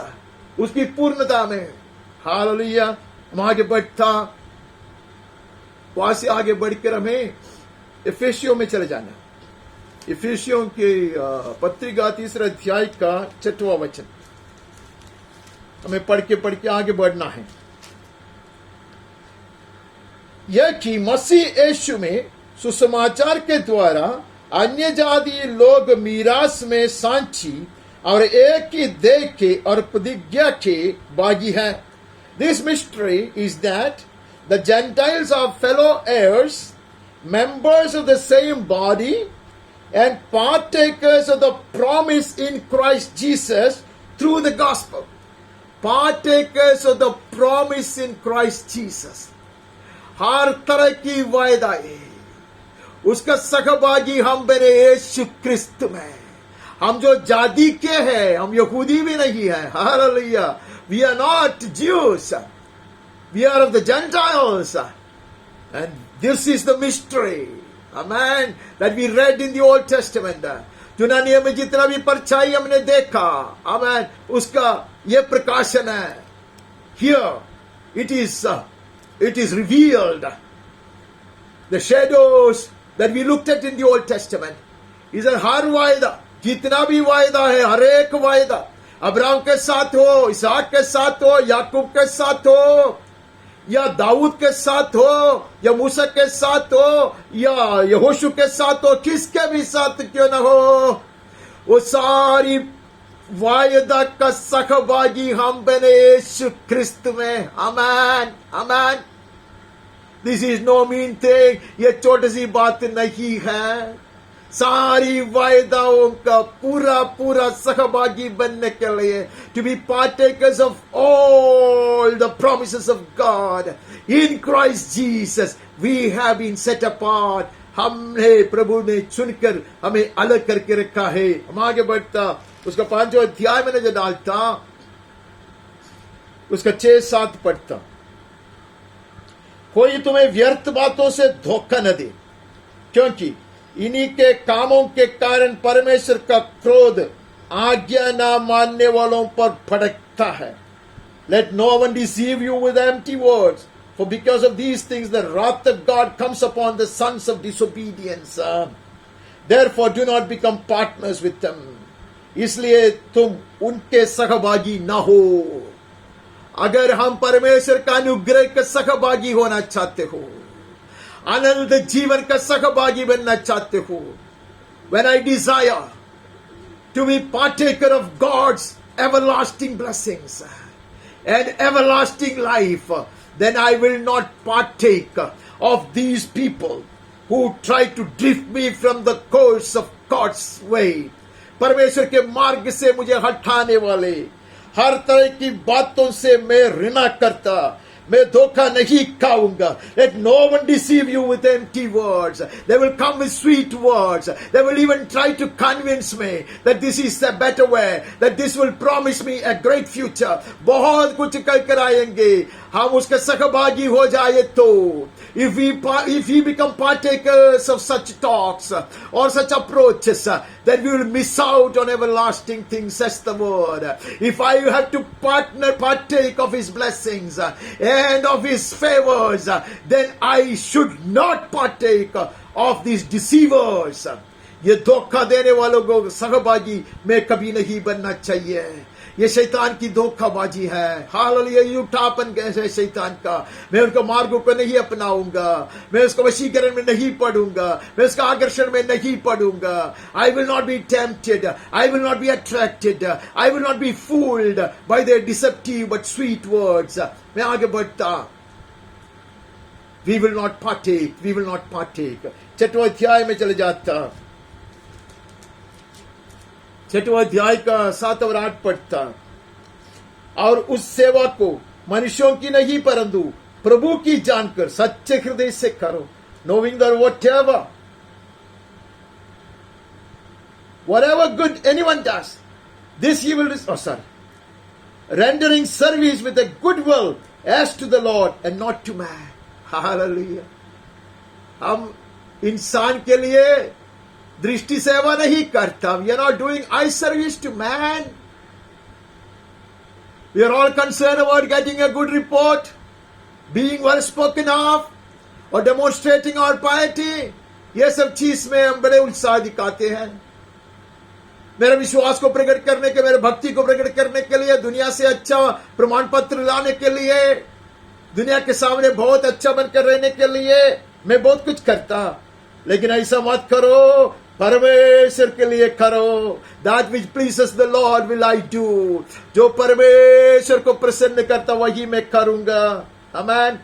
उसकी पूर्णता में। हालेलुया। हम आगे बढ़ता, वहां से आगे बढ़कर हमें इफिसियों में चले जाना। इफिसियों की पत्रिका 3 अध्याय का 6वां वचन हमें पढ़ के आगे बढ़ना है। यह कि मसीह यीशु में सुसमाचार के द्वारा अन्य जाति लोग मीरास में सांची और एक ही देह के और प्रतिज्ञा के भागी है। This mystery is that the Gentiles are fellow heirs, members of the same body, and partakers of the promise in Christ Jesus through the gospel. Partakers of the promise in Christ Jesus. हर तरह की वायदाएं, उसका सहभागी हम बने यीशु क्रिस्त में। हम जो जाति के हैं, हम यहूदी भी नहीं है। Hallelujah. We are not Jews. We are of the Gentiles. And this is the mystery, amen, that we read in the Old Testament. जुनानिया में जितना भी परछाई हमने देखा, amen, उसका ये प्रकाशन है। Here it is revealed. The shadows that we looked at in the Old Testament is that हर वायदा, जितना भी वायदा है, हर एक वायदा अब्राहम के साथ हो, इसहाक के साथ हो, याकूब के साथ हो, या दाऊद के साथ हो, या मूसा के साथ हो, या यहोशू के साथ हो, किसके भी साथ क्यों न हो, वो सारी वायदा का सहभागी हम बने यीशु क्रिस्त में। आमीन, आमीन। This is no mean thing, ये छोटी सी बात नहीं है। सारी वायदाओं का पूरा पूरा सहभागी बनने के लिए, to be partakers of all the promises of God in Christ Jesus, we have been set apart. हमने, प्रभु ने चुनकर हमें अलग करके रखा है। हम आगे बढ़ता, उसका 5वां अध्याय मैंने जो डालता, उसका 6-7 पढ़ता। कोई तुम्हें व्यर्थ बातों से धोखा न दे, क्योंकि इन्हीं के कामों के कारण परमेश्वर का क्रोध आज्ञा ना मानने वालों पर भड़कता है। Let no one deceive you with empty words, for because of these things the wrath of God comes upon the sons of disobedience. Therefore do not become partners with them. इसलिए तुम उनके सहभागी ना हो। अगर हम परमेश्वर का अनुग्रह के सहभागी होना चाहते हो, आनंद जीवन का सहभागी बनना चाहते हो, when I desire to be partaker of God's everlasting blessings and everlasting life, then I will not partake of these people who try to drift me from the course of God's way. परमेश्वर के मार्ग से मुझे हटाने वाले हर तरह की बातों से मैं घृणा करता, मैं धोखा नहीं खाऊंगा। Let no one deceive you with empty words. They will come with sweet words. They will even try to convince me that this is the better way, that this will promise me a great future. बहुत कुछ कहकर आएंगे, हम उसके सहभागी हो जाए तो। If we become partakers of such talks or such approaches, then we will miss out on everlasting things, says the word. If I have to partake of his blessings and of his favors, then I should not partake of these deceivers. ये धोखा देने वालों को सहभागी में कभी नहीं बनना चाहिए। ये शैतान की धोखाबाजी है। हालेलुया, ये उठापन कैसे शैतान का। मैं उनका मार्गों को नहीं अपनाऊंगा, मैं उसको वशीकरण में नहीं पढ़ूंगा, मैं उसका आकर्षण में नहीं पढ़ूंगा। I will not be tempted, I will not be attracted, I will not be fooled by their deceptive but sweet words. मैं आगे बढ़ता, we will not partake, we will not partake. 6वां अध्याय में चले जाता, 6वां अध्याय का 7 और 8 पढ़ता। और उस सेवा को मनुष्यों की नहीं परंतु प्रभु की जानकर सच्चे हृदय से करो, knowing that whatever good anyone does, this he will rendering service with a good will as to the Lord and not to man. Hallelujah. हम इंसान के लिए दृष्टि सेवा नहीं करता। We are not doing eye service to man. We are all concerned about getting a good report, being well spoken of, or demonstrating our piety. ये सब चीज में हम बड़े उत्साह दिखाते हैं। मेरे विश्वास को प्रकट करने के, मेरे भक्ति को प्रकट करने के लिए, दुनिया से अच्छा प्रमाण पत्र लाने के लिए, दुनिया के सामने बहुत अच्छा बनकर रहने के लिए मैं बहुत कुछ करता। लेकिन ऐसा मत करो, परमेश्वर के लिए करो। That which pleases the Lord will I do. जो परमेश्वर को प्रसन्न करता वही मैं करूंगा। Amen.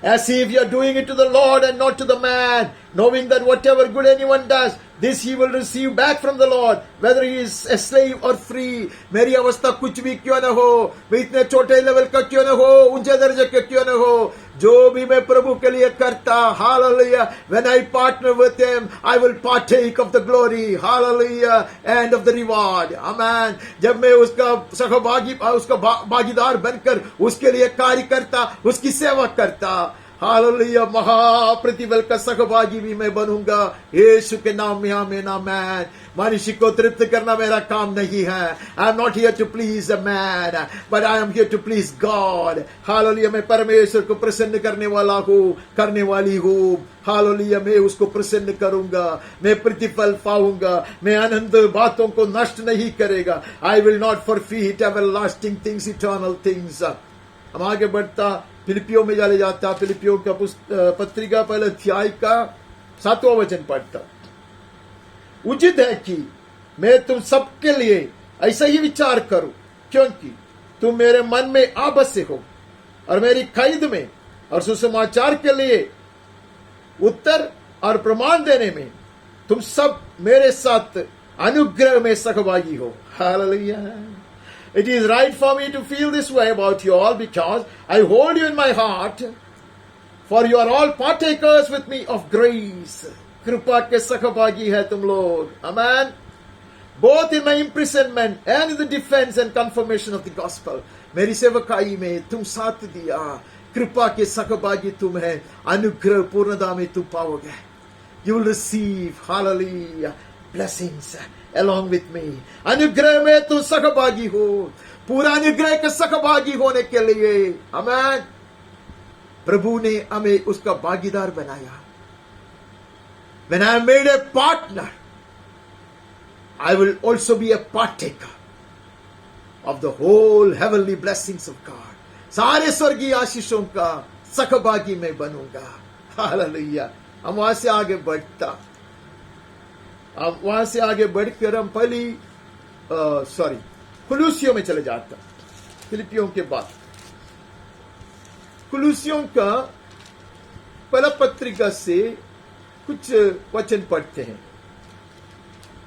As if you are doing it to the Lord and not to the man, knowing that whatever good anyone does, this he will receive back from the Lord, whether he is a slave or free. मेरी अवस्था कुछ भी क्यों न हो, मैं इतने छोटे लेवल का क्यों न हो, ऊंचे दर्जे का क्यों न हो, जो भी मैं प्रभु के लिए करता, hallelujah, when I partner with him, I will partake of the glory, hallelujah, and of the reward. Amen. जब मैं उसका सहभागी, उसका भागीदार बनकर उसके लिए कार्य करता, उसकी सेवा करता, हालेलुया, महाप्रतिफल का सहभागी भी मैं बनूंगा। यीशु के नाम में आमीन, आमीन। मनुष्य को तृप्त करना मेरा काम नहीं है। I am not here to please a man, but I am here to please God. Hallelujah, मैं परमेश्वर को प्रसन्न करने वाला हूँ, करने वाली हूँ। हालेलुया, मैं उसको प्रसन्न करूंगा, मैं प्रतिफल पाऊंगा, मैं आनंद बातों को नष्ट नहीं करेगा। आई will not forfeit everlasting things, eternal things. हम आगे बढ़ता, फिलिपियों में चले जाता, फिलिपियों का पत्रिका पहले अध्याय का 7वां वचन पढ़ता। उचित है कि मैं तुम सबके लिए ऐसा ही विचार करूं, क्योंकि तुम मेरे मन में आ बसे हो और मेरी कैद में और सुसमाचार के लिए उत्तर और प्रमाण देने में तुम सब मेरे साथ अनुग्रह में सहभागी हो. Hallelujah. It is right for me to feel this way about you all because I hold you in my heart, for you are all partakers with me of grace. कृपा के सहभागी है तुम लोग. Amen. Both in my imprisonment and in the defense and confirmation of the gospel. मेरी सेवकाई में तुम साथ दिया. कृपा के सहभागी तुम है. अनुग्रह पूर्णता में तुम पाओगे. You will receive, hallelujah, blessings along with me. अनुग्रह में तुम सहभागी हो. पूरा अनुग्रह के सहभागी होने के लिए, आमेन, प्रभु ने हमें उसका भागीदार बनाया. When I am made a partner, I will also be a partaker of the whole heavenly blessings of God. सारे स्वर्गीय आशीषों का सहभागी मैं बनूंगा. हालेलुया. हम वहां से आगे बढ़कर हम कुलूसियों में चले जाता. फिलिपियों के बाद कुलूसियों का पहला पत्रिका से कुछ वचन पढ़ते हैं.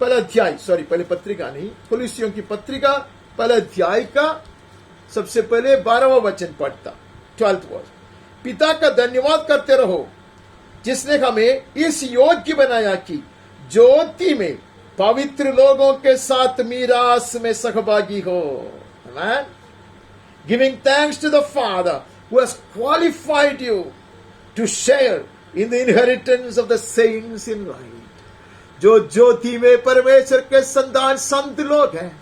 पहला अध्याय, पहले पत्रिका नहीं, कुलूसियों की पत्रिका पहला अध्याय का सबसे पहले 12वां वचन पढ़ता. 12th वर्ष. पिता का धन्यवाद करते रहो जिसने हमें इस योग्य बनाया कि ज्योति में पवित्र लोगों के साथ मीरास में सहभागी हो. Amen. Giving thanks to the Father who has qualified you to share in the inheritance of the saints in light. जो ज्योति में परमेश्वर के संतान संत लोग हैं,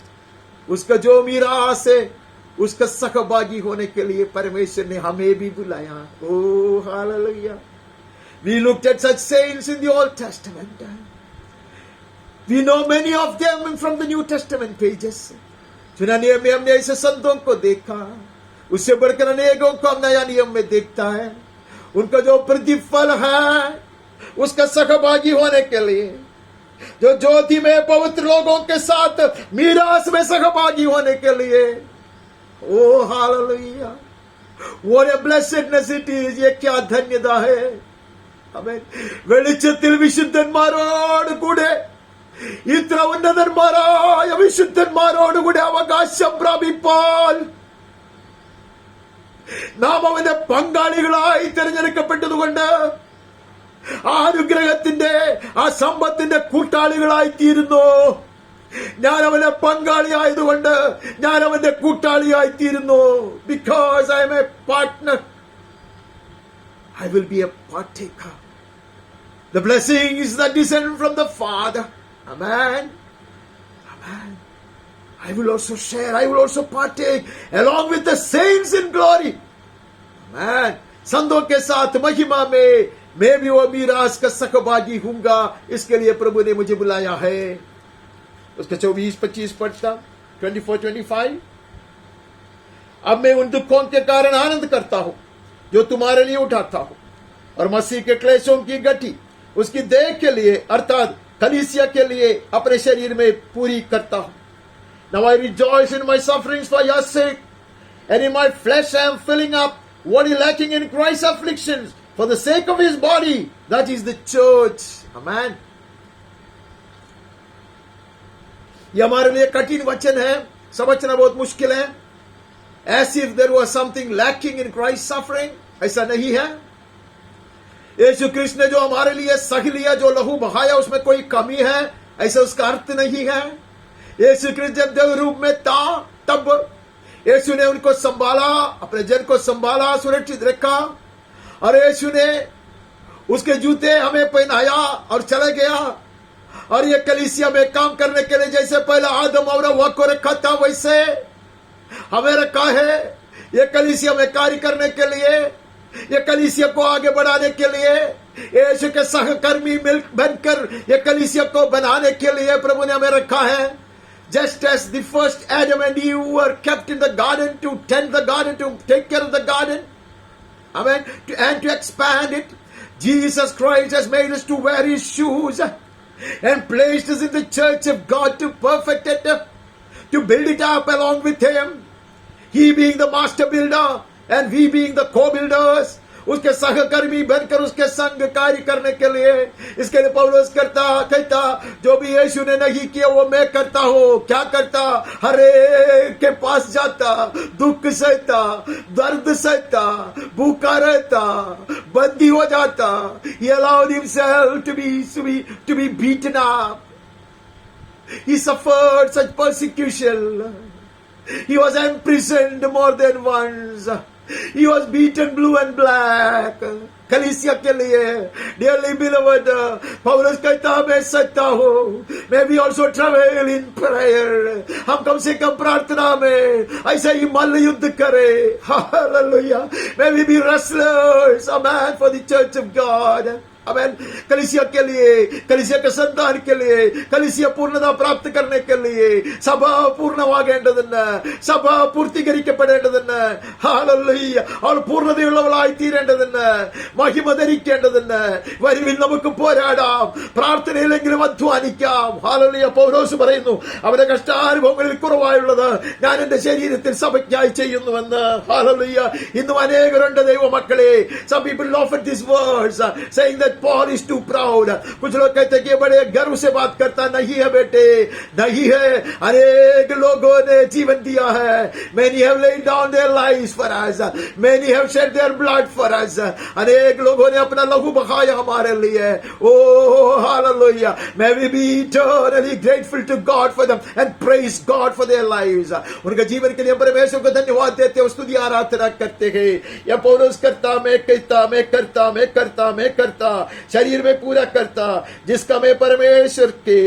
उसका जो मीरास है, उसका सहभागी होने के लिए परमेश्वर ने हमें भी बुलाया. Oh, hallelujah. We looked at such saints in the Old Testament. We know many of them from the New Testament pages. पुराने नियम में हमने ऐसे संतों को देखा. उससे बढ़कर अनेकों को हम नया नियम में देखता है. उनका जो प्रतिफल है, उसका सहभागी होने के लिए, जो ज्योति में पवित्र लोगों के साथ मीरास में सहभागी होने के लिए. Oh, hallelujah. What a blessedness it is. ये क्या धन्यता है. Amen. വെളിച്ചത്തിൽ വിശുദ്ധന്മാരോട് കൂടെ, ഇത്ര ഉന്നതന്മാരായ വിശുദ്ധന്മാരോട് കൂടെ അവകാശം പ്രാപിപ്പാൽ നാം അവന്റെ പങ്കാളികളായി തിരഞ്ഞെടുക്കപ്പെട്ടതുകൊണ്ട് ആ അനുഗ്രഹത്തിന്റെ, ആ സമ്പത്തിന്റെ കൂട്ടാളികളായി തീരുന്നു. ഞാൻ അവന്റെ പങ്കാളിയായതുകൊണ്ട് ഞാൻ അവന്റെ കൂട്ടാളിയായി തീരുന്നു. Because I am a partner, I will be a partaker. The blessings that descend from the Father. Amen. Amen. I will also share, I will also partake along with the saints in glory. Amen. संतों के साथ महिमा में मैं भी वो मीरास का सहभागी हूंगा. इसके लिए प्रभु ने मुझे बुलाया है. उसका 24-25 पढ़ता. 24-25. अब मैं उन दुखों के कारण आनंद करता हूं जो तुम्हारे लिए उठाता हूं, और मसीह के क्लेशों की गति उसकी देह के लिए अर्थात कलीसिया के लिए अपने शरीर में पूरी करता हूं. Now I rejoice in my sufferings for your sake, and in my flesh I am filling up what is lacking in Christ's afflictions for the sake of his body, that is the church. Amen. ये हमारे लिए कठिन वचन है, समझना बहुत मुश्किल है. As if there was something lacking in Christ's suffering. ऐसा नहीं है. यीशु कृष्ण ने जो हमारे लिए सह लिया, जो लहू बहाया, उसमें कोई कमी है, ऐसा उसका अर्थ नहीं है. यीशु कृष्ण जब देव रूप में था, तब यीशु ने उनको संभाला, अपने जन को संभाला, सुरक्षित रखा, और यीशु ने उसके जूते हमें पहनाया और चला गया. और ये कलीसिया में काम करने के लिए जैसे पहले आदम और हव्वा को रखा था, वैसे हमें रखा है. ये कलीसिया में कार्य करने के लिए, ये कलीसिया को आगे बढ़ाने के लिए, यीशु के सहकर्मी मिल बनकर ये कलीसिया को बनाने के लिए प्रभु ने हमें रखा है. Just as the first Adam and Eve were kept in the garden to tend the garden, to take care of the garden, amen, and to expand it, Jesus Christ has made us to wear his shoes and placed us in the church of God to perfect it, to build it up along with him. He being the master builder and we being the co-builders. उसके सहकर्मी बनकर उसके संग कार्य करने के लिए। इसके लिए पौलुस कहता जो भी यीशु ने नहीं किया वो मैं करता हूं। क्या करता? हर एक के पास जाता, दुख सहता, दर्द सहता, भूखा रहता, बंदी हो जाता। He allowed himself to be beaten up. He suffered such persecution. He was imprisoned more than once. He was beaten blue and black. कलीसिया के लिए dearly beloved, पौलुस कहता मैं सच्चा हूँ, मैं भी also travel in prayer. हम कम से कम प्रार्थना में ऐसे ही मल्ल युद्ध करें. Hallelujah. May we be wrestlers, amen, for the church of God. Amen. कलीसिया के लिए, कलीसिया के संतान के लिए, कलीसिया पूर्णता प्राप्त करने के लिए, सभा പൂർണ്ണമാകേണ്ടതിന്, സഭ പൂർത്തീകരിക്കപ്പെടേണ്ടതിന്, ഹല്ലേലൂയ, അവൾ പൂർണ്ണതയുള്ളവളായി തീരേണ്ടതിന്, മഹിമ ധരിക്കേണ്ടതിന് വരുവിൻ നമുക്ക് പോരാടാം, പ്രാർത്ഥനയിലെങ്കിലും അധ്വാനിക്കാം. ഹല്ലേലൂയ. പൗലോസ് പറയുന്നു അവന്റെ കഷ്ടാനുഭവങ്ങളിൽ കുറവായുള്ളത് ഞാൻ എന്റെ ശരീരത്തിൽ സഭയ്ക്കായി ചെയ്യുന്നുവെന്ന്. ഹല്ലേലൂയ. ഇന്നും അനേകരുണ്ട് ദൈവമക്കളെ. Some people laugh at these words saying that Paul is too proud. कुछ लोग कहते हैं कि बड़े गर्व से बात करता. नहीं है बेटे, नहीं है. अनेक लोगों ने जीवन दिया है. Many have laid down their lives for us. Many have shed their blood for us. अनेक लोगों ने अपना लहू बहाया हमारे लिए. Oh hallelujah. May we be eternally grateful to God for them and praise God for their lives. उनके जीवन के लिए परमेश्वर को धन्यवाद देते हैं, स्तुति आराधना करते हैं. या पौलुस करता, मैं कहता, मैं करता, मैं करता, मैं करता, शरीर में पूरा करता, जिसका मैं परमेश्वर के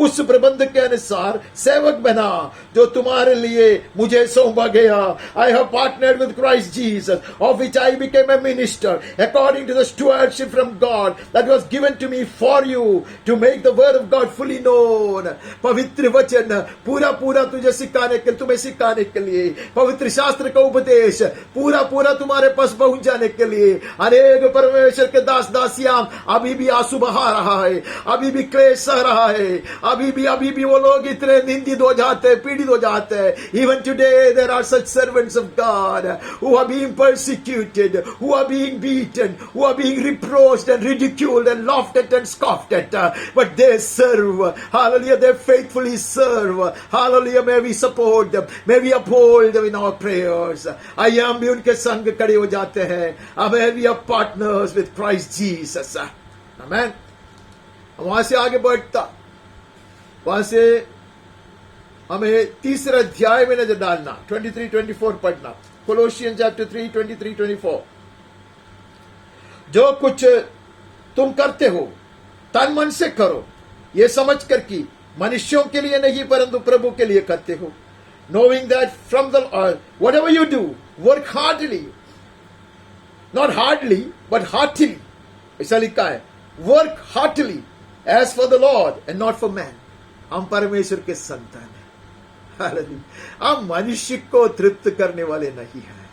उस प्रबंध के अनुसार सेवक बना जो तुम्हारे लिए मुझे सौंपा गया. I have partnered with Christ Jesus, of which I became a minister according to the stewardship from God that was given to me for you to make the word of God fully known. पवित्र वचन पूरा पूरा तुझे सिखाने के, तुम्हें सिखाने के लिए, पवित्र शास्त्र का उपदेश पूरा पूरा तुम्हारे पास पहुंच जाने के लिए अनेक परमेश्वर के दास दासियां अभी भी आंसू बहा रहा है, अभी भी क्लेश सह रहा है, अभी भी वो लोग इतने निंदित हो जाते हैं, पीड़ित हो जाते हैं. Even today there are such servants of God who are being persecuted, who are being beaten, who are being reproached and ridiculed and laughed at and scoffed at, but they serve. Hallelujah. They faithfully serve. Hallelujah. May we support them, may we uphold them in our prayers. आयाम भी उनके संग खड़े हो जाते हैं. Amen. We are partners with Christ Jesus. Amen. वहां से आगे बढ़ता, वहां से हमें तीसरे अध्याय में नजर डालना. 23-24 पढ़ना. Colossians chapter 3, 23-24. जो कुछ तुम करते हो तन मन से करो, ये समझ कर कि मनुष्यों के लिए नहीं परंतु प्रभु के लिए करते हो. Knowing that from the whatever you do, work heartily, not hardly but heartily. ऐसा लिखा है, work heartily as for the Lord and not for man. हम परमेश्वर के संतान हैं. हालेलुया. हम मनुष्य को तृप्त करने वाले नहीं हैं.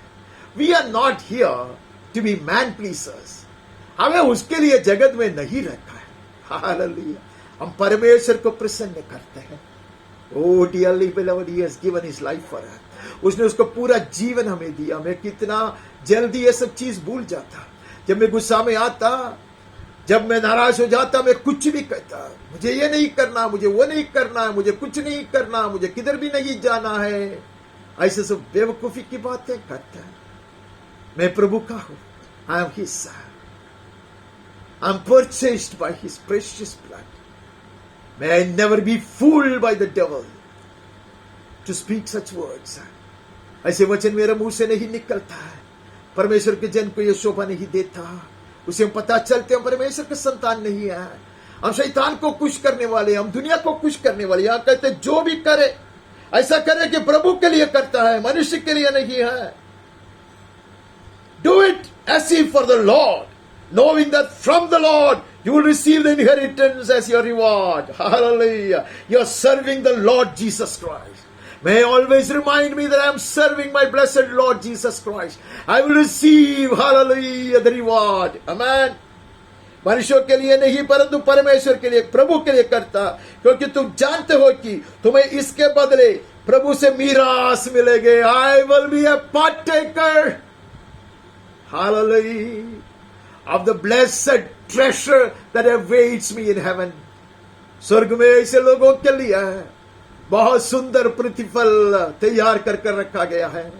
We are not here to be man pleasers. हमें उसके लिए जगत में नहीं रखा है. हालेलुया. हम परमेश्वर को प्रसन्न करते हैं. Oh dearly beloved, he has given his life for us. उसने उसको पूरा जीवन हमें दिया. मैं कितना जल्दी ये सब चीज भूल जाता. जब मैं गुस्सा में आता, जब मैं नाराज हो जाता, मैं कुछ भी कहता, मुझे ये नहीं करना, मुझे वो नहीं करना, मुझे कुछ नहीं करना, मुझे किधर भी नहीं जाना है. ऐसे सब बेवकूफी की बातें करता है. मैं प्रभु का हूं. I am his son. I am purchased by his precious blood. May I never be fooled by the devil to speak such words. ऐसे वचन मेरे मुंह से नहीं निकलता है. परमेश्वर के जन को यह शोभा नहीं देता. उसे हम पता चलते हम परमेश्वर के संतान नहीं है. हम शैतान को खुश करने वाले, हम दुनिया को खुश करने वाले. यहां कहते जो भी करे ऐसा करे कि प्रभु के लिए करता है, मनुष्य के लिए नहीं है. Do it as if for the Lord, knowing that from the Lord you will receive the inheritance as your reward. Hallelujah. You are serving the Lord Jesus Christ. May always remind me that I am serving my blessed Lord Jesus Christ. I will receive, hallelujah, the reward. Amen. मनुष्यों के लिए नहीं परंतु परमेश्वर के लिए, प्रभु के लिए करता, क्योंकि तुम जानते हो कि तुम्हें इसके बदले प्रभु से मीरास मिलेगे. I will be a partaker Hallelujah. Of the blessed treasure that awaits me in heaven. स्वर्ग में ऐसे लोगों के लिए बहुत सुंदर प्रतिफल तैयार कर रखा गया है.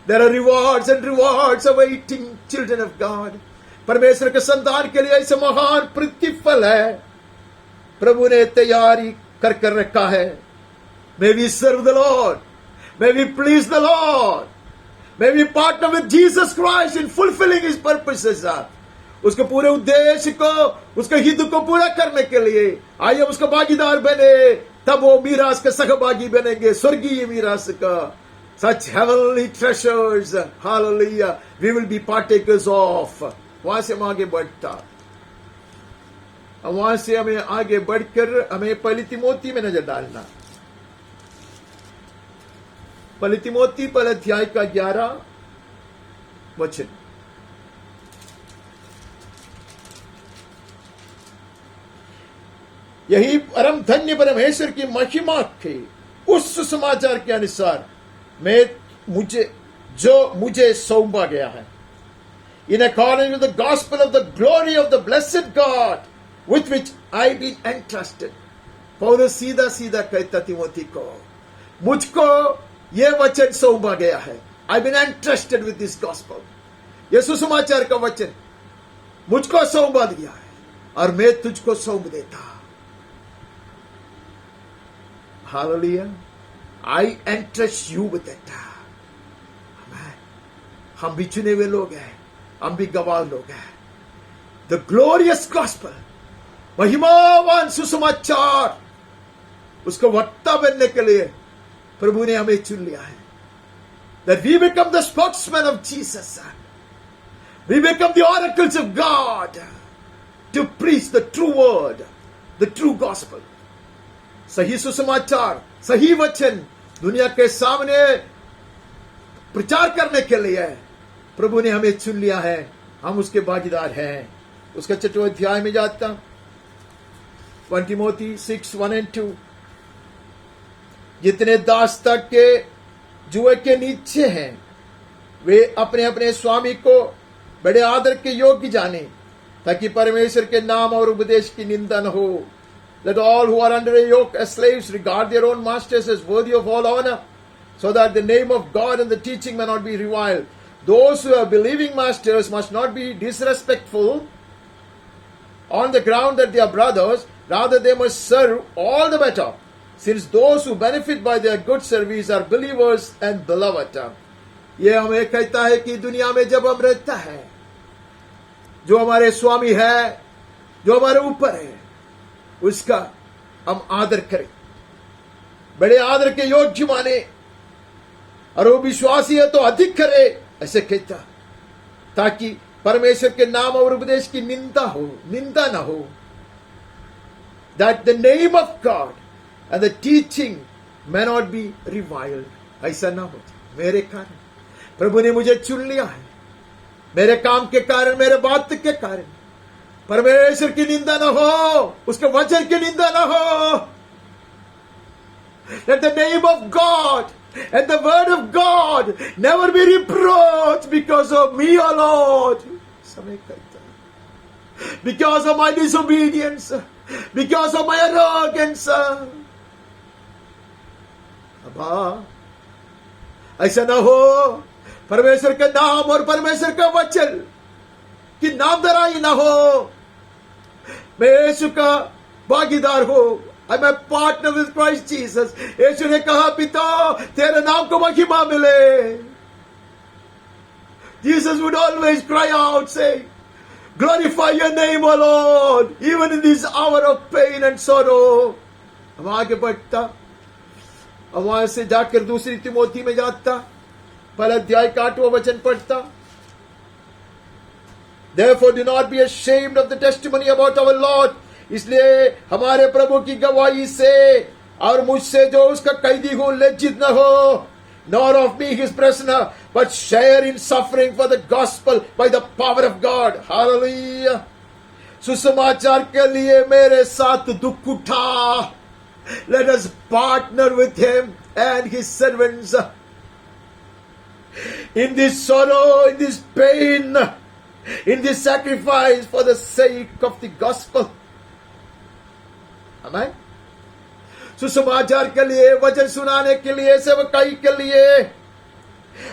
There are rewards and rewards awaiting children of God. परमेश्वर के संतान के लिए ऐसे महान प्रतिफल है प्रभु ने तैयारी कर रखा है. May we serve the Lord. May we please the Lord. May we partner with Jesus Christ in fulfilling His purposes. उसके पूरे उद्देश्य को, उसके हित को पूरा करने के लिए आइए उसका भागीदार बने, तब वो मीरास के सहभागी बनेंगे, स्वर्गीय मीरास का. Such heavenly treasures, hallelujah, we will be partakers of. वहां से हम आगे बढ़ता, वहां से हमें आगे बढ़कर हमें पहली तिमोथी में नजर डालना. पहली तिमोथी पहले अध्याय का 11 वचन. यही परम धन्य परमेश्वर की महिमा के उस समाचार के अनुसार मुझे सौंपा गया है. In accordance with the gospel of the glory of the blessed God with which I've been entrusted. पौलुस सीधा कहता तिमोथी को, मुझको यह वचन सौंपा गया है. I've been entrusted with this gospel. यह सुसमाचार का वचन मुझको सौंपा दिया है और मैं तुझको सौंप देता. Hallelujah. I entrust you with it. Amen. हम भी चुने हुए लोग हैं, हम भी गवाह लोग हैं. The glorious gospel, महिमावान सुसमाचार, उसको वक्ता बनने के लिए प्रभु ने हमें चुन लिया है. That we become the spokesman of Jesus. We become the oracles of God to preach the true word, the true gospel. सही सुसमाचार, सही वचन दुनिया के सामने प्रचार करने के लिए प्रभु ने हमें चुन लिया है. हम उसके भागीदार हैं. उसका 6वें अध्याय में जाता 1 Timothy 6:1-2. जितने दास तक के जुए के नीचे हैं वे अपने अपने स्वामी को बड़े आदर के योग्य जाने, ताकि परमेश्वर के नाम और उपदेश की निंदा न हो. Let all who are under a yoke as slaves regard their own masters as worthy of all honor, so that the name of God and the teaching may not be reviled. Those who are believing masters must not be disrespectful on the ground that they are brothers. Rather, they must serve all the better, since those who benefit by their good service are believers and beloved. ये हमें कहता है कि दुनिया में जब हम रहता है, जो हमारे स्वामी है, जो हमारे ऊपर है, उसका हम आदर करें, बड़े आदर के योग्य माने, और वो विश्वासी है तो अधिक करे, ऐसे कहता, ताकि परमेश्वर के नाम और उपदेश की निंदा ना हो. That the name of God and the teaching may not be reviled. ऐसा ना हो. मेरे कारण प्रभु ने मुझे चुन लिया है, मेरे काम के कारण, मेरे बात के कारण परमेश्वर की निंदा ना हो, उसके वचन की निंदा ना हो. Let the name of God and the word of God never be reproached because of me, O Lord. समय कहता है, because of my disobedience, because of my arrogance. अबा ऐसा ना हो, परमेश्वर का नाम और परमेश्वर का वचन की नामधराई ना हो. मैं यीशु का भागीदार हो. I'm a partner with Christ Jesus. यीशु ने कहा, पिता तेरे नाम को महिमा मिले. Jesus would always cry out, say, glorify your name, O Lord, even in this hour of pain and sorrow. हम आगे बढ़ता, अब वहां से जाकर दूसरी तिमोथी में जाता, पहला अध्याय का 8वां वचन पढ़ता. Therefore do not be ashamed of the testimony about our Lord. इसलिए हमारे प्रभु की गवाही से और मुझसे जो उसका कैदी हूं लज्जित न हो. Nor of me his prisoner, but share in suffering for the gospel by the power of God. Hallelujah. सुसमाचार के लिए मेरे साथ दुख उठा. Let us partner with him and his servants. in this sorrow, in this pain, in this sacrifice for the sake of the gospel. Amen. सुसमाचार के लिए, वचन सुनाने के लिए, सेवकाई के लिए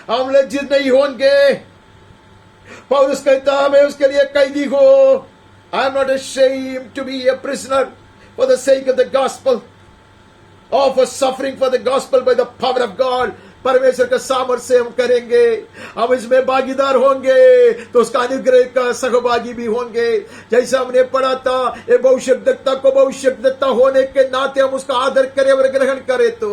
हम लज्जित नहीं होंगे। पौलुस कहता मैं उसके लिए कैदी हो। I am not ashamed to be a prisoner for the sake of the gospel, or for suffering for the gospel by the power of God. परमेश्वर का सामर्थ्य से हम करेंगे, हम इसमें भागीदार होंगे तो उसका अनुग्रह का सहभागी भी होंगे। जैसा हमने पढ़ा था, ये भविष्यद्वक्ता को भविष्यद्वक्ता होने के नाते हम उसका आदर करें और ग्रहण करें तो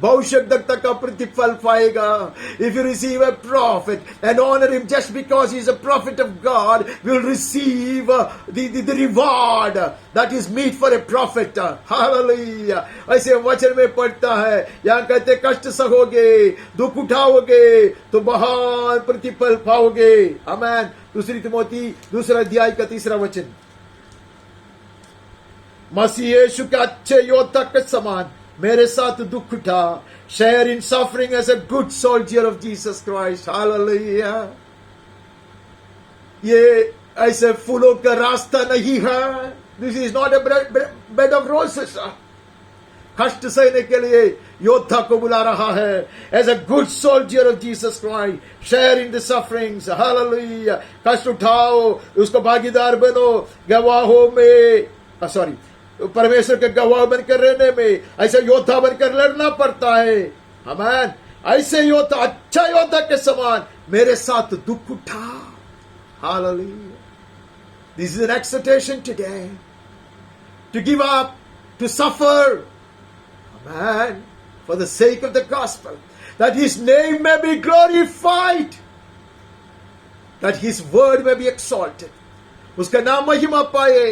भविष्यद्वक्ता का प्रतिफल पाएगा। If you receive a prophet and honor him just because he is a prophet of God, you will receive the reward that is meet for a prophet. Hallelujah. ऐसे वचन में पढ़ता है, यहाँ कहते कष्ट सहोगे, दुख उठाओगे तो महान प्रतिफल पाओगे। आमेन। दूसरी तिमोथी 2 अध्याय का 3 वचन। मसीह यीशु के अच्छे योद्धा के समान मेरे साथ दुख उठा। Share in suffering as a good soldier of Jesus Christ. Hallelujah. ये ऐसे फूलों का रास्ता नहीं है। This is not a bed of roses. कष्ट सहने के लिए योद्धा को बुला रहा है। As a good soldier of Jesus Christ, share in the sufferings. Hallelujah. कष्ट उठाओ, उसको भागीदार बनो, गवाहों में परमेश्वर के गवाह बनकर रहने में। ऐसे योद्धा बनकर लड़ना पड़ता है। आमीन। ऐसे योद्धा, अच्छा योद्धा के समान मेरे साथ दुख उठा। Hallelujah. This is an exhortation today to give up, to suffer, amen, for the sake of the gospel, that his name may be glorified, that his word may be exalted, उसका नाम महिमा पाए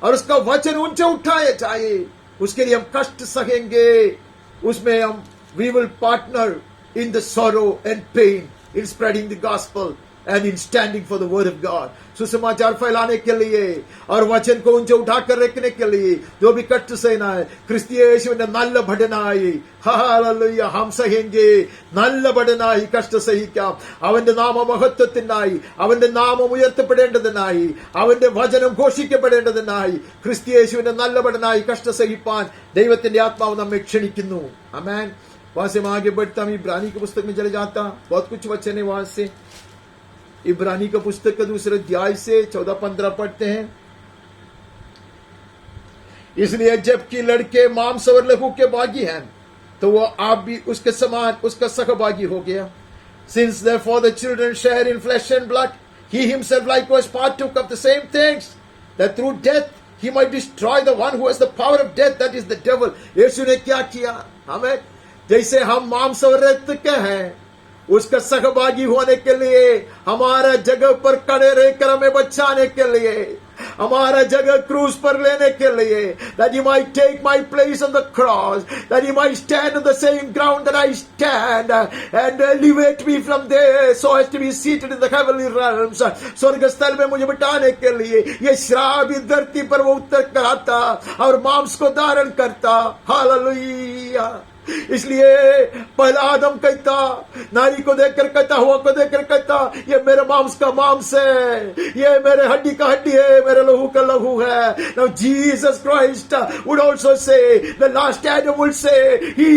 और उसका वचन ऊंचे उठाया जाए। उसके लिए हम कष्ट सहेंगे, उसमें हम we will partner in the sorrow and pain in spreading the gospel and in standing for the word of God. सुसमाचार फैलाने के लिए और वचन को ऊंचे उठाकर रखने के लिए जो भी कष्ट सहना है, क्रिस्तीय യേശുവിന്റെ നല്ല ഭടനായി ഹല്ലേലൂയ हम സഹിंगे। നല്ല ഭടനായി കഷ്ട സഹിക്കാം। അവന്റെ നാമമഹത്വത്തിനായി, അവന്റെ നാമം ഉയർത്തപ്പെടേണ്ടതിനായി, അവന്റെ വചനം ഘോഷിക്കപ്പെടേണ്ടതിനായി ക്രിസ്തീയ യേശുവിന്റെ നല്ല ഭടനായി കഷ്ട സഹിപ്പാൻ ദൈവത്തിന്റെ ആത്മാവ് നമ്മെ ക്ഷണിക്കുന്നു। ആമേൻ। वहां से हम आगे बढ़ता, हम इब्रानी की पुस्तक में चले जाता। बहुत कुछ वचन है वहां से। इब्रानी का पुस्तक का 2 अध्याय से 14-15 पढ़ते हैं। इसलिए जबकि लड़के मांस और लहू के भागी हैं तो वो आप भी उसके समान उसका सहभागी हो गया। Since therefore the children share in flesh and blood, he himself likewise partook of the same things, that through death he might destroy the one who has the power of death, that is the devil. यीशु ने क्या किया? हमें जैसे हम मांस और रक्त के हैं, उसका सहभागी होने के लिए, हमारा जगह पर खड़े रहकर हमें बचाने के लिए, हमारा जगह क्रूस पर लेने के लिए, that he might take my place on the cross, that he might stand on the same ground that I stand, and elevate me from there so as to be seated in the heavenly realms. स्वर्ग स्थल में मुझे बिठाने के लिए ये श्रापित धरती पर वो उतर कर आता और मांस को धारण करता। हालेलुया। इसलिए पहला आदम कहता, नारी को देखकर कहता, हवा को देखकर कहता, ये मेरे मांस का मांस है, ये मेरे हड्डी का हड्डी है, मेरे लहू का लहू है। Now Jesus Christ would also say, the last Adam would say, he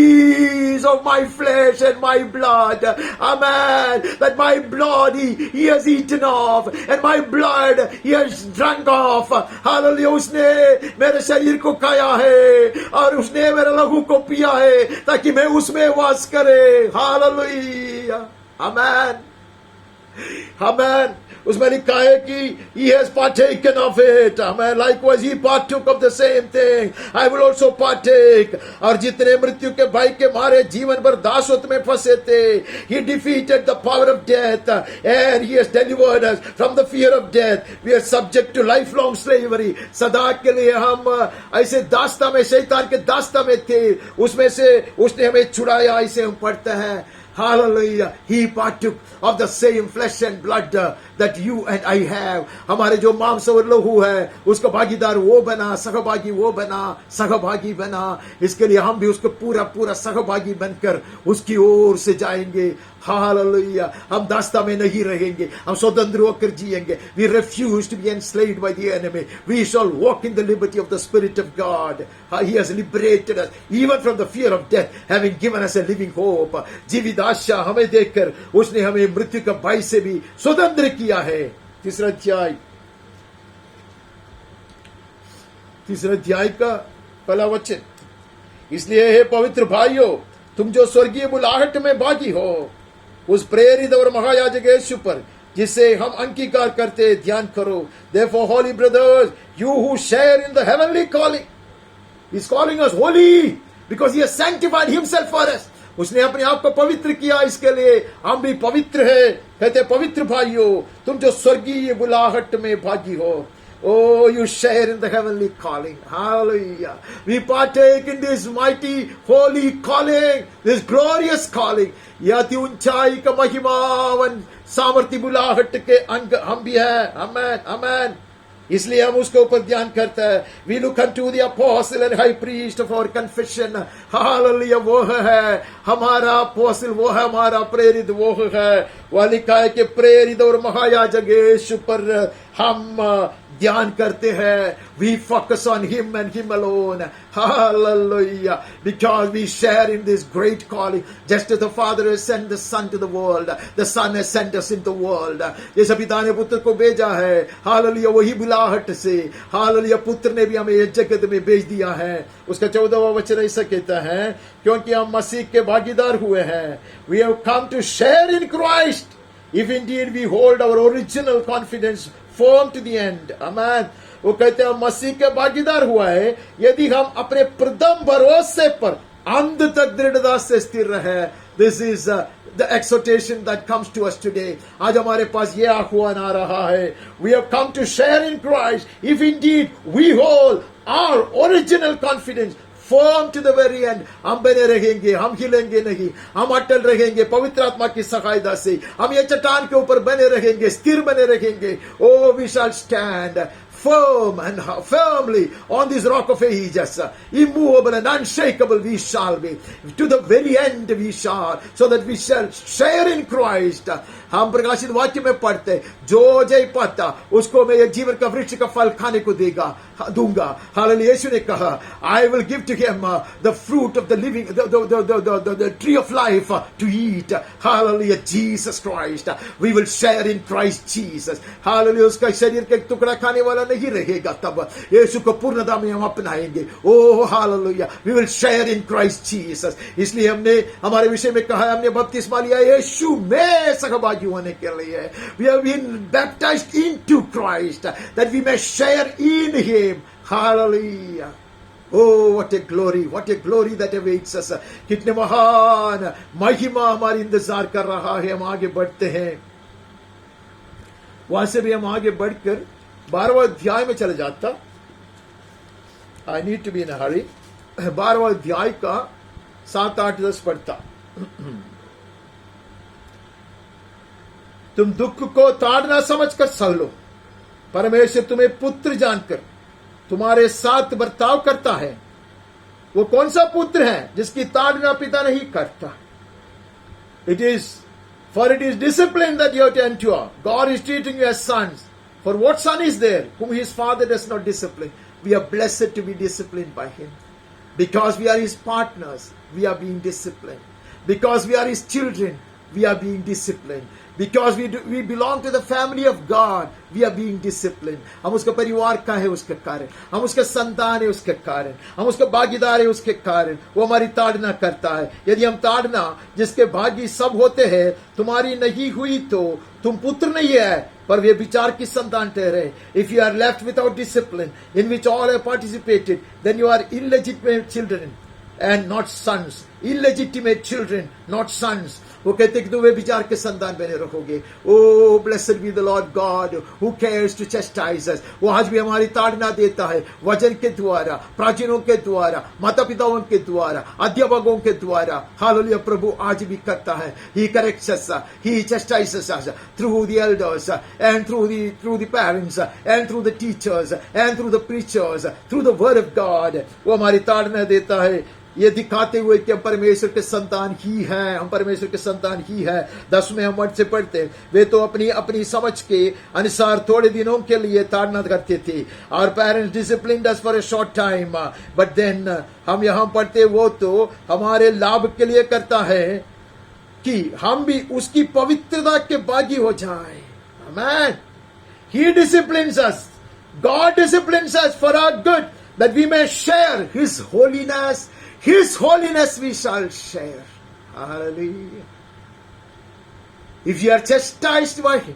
is of my flesh and my blood. Amen. That my blood he has eaten off, and my blood he has drunk off. Hallelujah. उसने मेरे शरीर को खाया है और उसने मेरे लहू को पिया है ताकि मैं उसमें वास करे। हालेलुया। आमेन। आमेन। उसमें लिखा है कि he has partaken of it. Amen. Likewise he partook of the same thing. I will also partake. और जितने मृत्यु के भय के मारे जीवन भर दासत्व में फंसे थे, he defeated the power of death and he has delivered us from the fear of death. We are subject to lifelong slavery. सदा के लिए हम ऐसे दास्ता में, शैतान के दास्ता में थे, उसमें से उसने हमें छुड़ाया। ऐसे हम पढ़ते हैं। Hallelujah. He partook of the same flesh and blood that you and I have. हमारे जो मांस और लहू है, उसका भागीदार वो बना, सहभागी वो बना, सहभागी बना। इसके लिए हम भी उसको पूरा पूरा सहभागी बनकर उसकी ओर से जाएंगे। हालेलुया, हम दास्ता में नहीं रहेंगे, हम स्वतंत्र होकर जिएंगे. We refuse to be enslaved by the enemy. We shall walk in the liberty of the Spirit of God. He has liberated us even from the fear of death, having given us a living hope. जीवित आशा हमें देकर उसने हमें मृत्यु का भय से भी स्वतंत्र किया है. तीसरा अध्याय का पहला वचन. इसलिए हे पवित्र भाइयों, तुम जो स्वर्गीय बुलाहट में भागी हो, उस प्रेरित और महायाजक यीशु पर जिसे हम अंगीकार करते ध्यान करो. Therefore, holy brothers, you who share in the heavenly calling, He's calling us holy because He has sanctified Himself for us. उसने अपने आप को पवित्र किया, इसके लिए हम भी पवित्र है. कहते पवित्र भाइयों, तुम जो स्वर्गीय बुलाहट में भागी हो. Oh, you share in the heavenly calling. Hallelujah. We partake in this mighty, holy calling, this glorious calling. यह अति ऊंचाई का महिमावन सामर्थ्य बुलाहट के अंग हम भी हैं. Amen. Amen. इसलिए हम उसके ऊपर ध्यान करते हैं. We look unto the apostle and high priest of our confession. Hallelujah. वो है हमारा apostle, वो है हमारा प्रेरित, वो है. वह लिखा है कि प्रेरित और महायाजक यीशु पर हम ध्यान करते हैं. We focus on Him and Him alone. Hallelujah. Because we share in this great calling. Just as the Father has sent the Son to the world, the Son has sent us into the world. जैसे पिता ने पुत्र को भेजा है, Hallelujah, वही बुलाहट से, Hallelujah, पुत्र ने भी हमें इस जगत में भेज दिया है. उसका 14वां वचन ऐसा कहता है, क्योंकि हम मसीह के भागीदार हुए हैं. We have come to share in Christ, if indeed we hold our original confidence firm to the end. Amen. वो कहते हैं मसीह के भागीदार हुआ है यदि हम अपने प्रथम भरोसे पर अंत तक दृढ़ता से स्थिर रहे. This is the exhortation that comes to us today. आज हमारे पास ये आह्वान आ रहा है. We have come to share in Christ if indeed we hold our original confidence firm to the very end. हम बने रहेंगे, हम हिलेंगे नहीं, हम अटल रहेंगे पवित्र आत्मा की सहायता से. हम ये चट्टान के ऊपर बने रहेंगे, स्थिर बने रहेंगे. Oh, we shall stand firm and firmly on this rock of ages, immovable and unshakable we shall be. To the very end we shall, so that we shall share in Christ. हम प्रकाशित वाक्य में पढ़ते, जो जय पाता उसको मैं एक जीवन का वृक्ष का फल खाने को दूंगा. हालेलुया. यीशु ने कहा, I will give to him the fruit of the living, the tree of life to eat. Hallelujah. Jesus Christ. We will share in Christ Jesus. Hallelujah. उसका शरीर का एक टुकड़ा खाने वाला नहीं रहेगा. तब यीशु को पूर्णता में हम अपनाएंगे. Oh, hallelujah. We will share in Christ Jesus. इसलिए हमने हमारे विषय में कहा, हमने बपतिस्मा लिया यीशु में सहभागी होने के लिए. We have been baptized into Christ that we may share in Him. Hallelujah. Oh, what a glory that awaits us. कितने महान महिमा हमारी इंतजार कर रहा है. हम आगे बढ़ते हैं. वहां से भी हम आगे बढ़कर 12वां अध्याय में चले जाता. I need to be in a hurry. 12वां अध्याय का 7, 8, 10 पढ़ता. तुम दुख को ताड़ना समझकर सह लो. परमेश्वर तुम्हें पुत्र जानकर तुम्हारे साथ बर्ताव करता है. वो कौन सा पुत्र है जिसकी ताड़ना पिता नहीं करता? It is discipline that you have to endure. God is treating you as sons. For what son is there whom his father does not discipline? We are blessed to be disciplined by Him. Because we are His partners, we are being disciplined. Because we are His children, we are being disciplined. Because we belong to the family of God, we are being disciplined. हम उसका परिवार का है उसके कारण, हम उसके संतान है उसके कारण, हम उसके भागीदार है उसके कारण वो हमारी ताड़ना करता है. यदि हम ताड़ना जिसके भागी सब होते हैं तुम्हारी नहीं हुई तो तुम पुत्र नहीं है पर वे विचार की संतान ठहरे. If you are left without discipline in which all have participated, then you are illegitimate children and not sons. Illegitimate children, not sons. वो कहते कि तुम वे विचार के संतान बने रहोगे. Oh, blessed be the Lord God who cares to chastise us. वो आज भी हमारी ताड़ना देता है वचन के द्वारा, प्राचीनों के द्वारा, माता पिताओं के द्वारा, अध्यापकों के द्वारा. हालेलुया. प्रभु आज भी करता है. He corrects us, He chastises us through the elders and through the parents and through the teachers and through the preachers, through the word of God. वो हमारी ताड़ना देता है. ये दिखाते हुए कि हम परमेश्वर के संतान ही हैं, हम परमेश्वर के संतान ही है। 10वें हम वर्ड से पढ़ते हैं, वे तो अपनी अपनी समझ के अनुसार थोड़े दिनों के लिए ताड़ना करते थे। और parents disciplined us for a short time, but then हम यहां पढ़ते वो तो हमारे लाभ के लिए करता है कि हम भी उसकी पवित्रता के बागी हो जाएं। आमेन। He disciplines us. God disciplines us for our good, that we may share His holiness. His holiness we shall share. Hallelujah. If you are chastised by Him,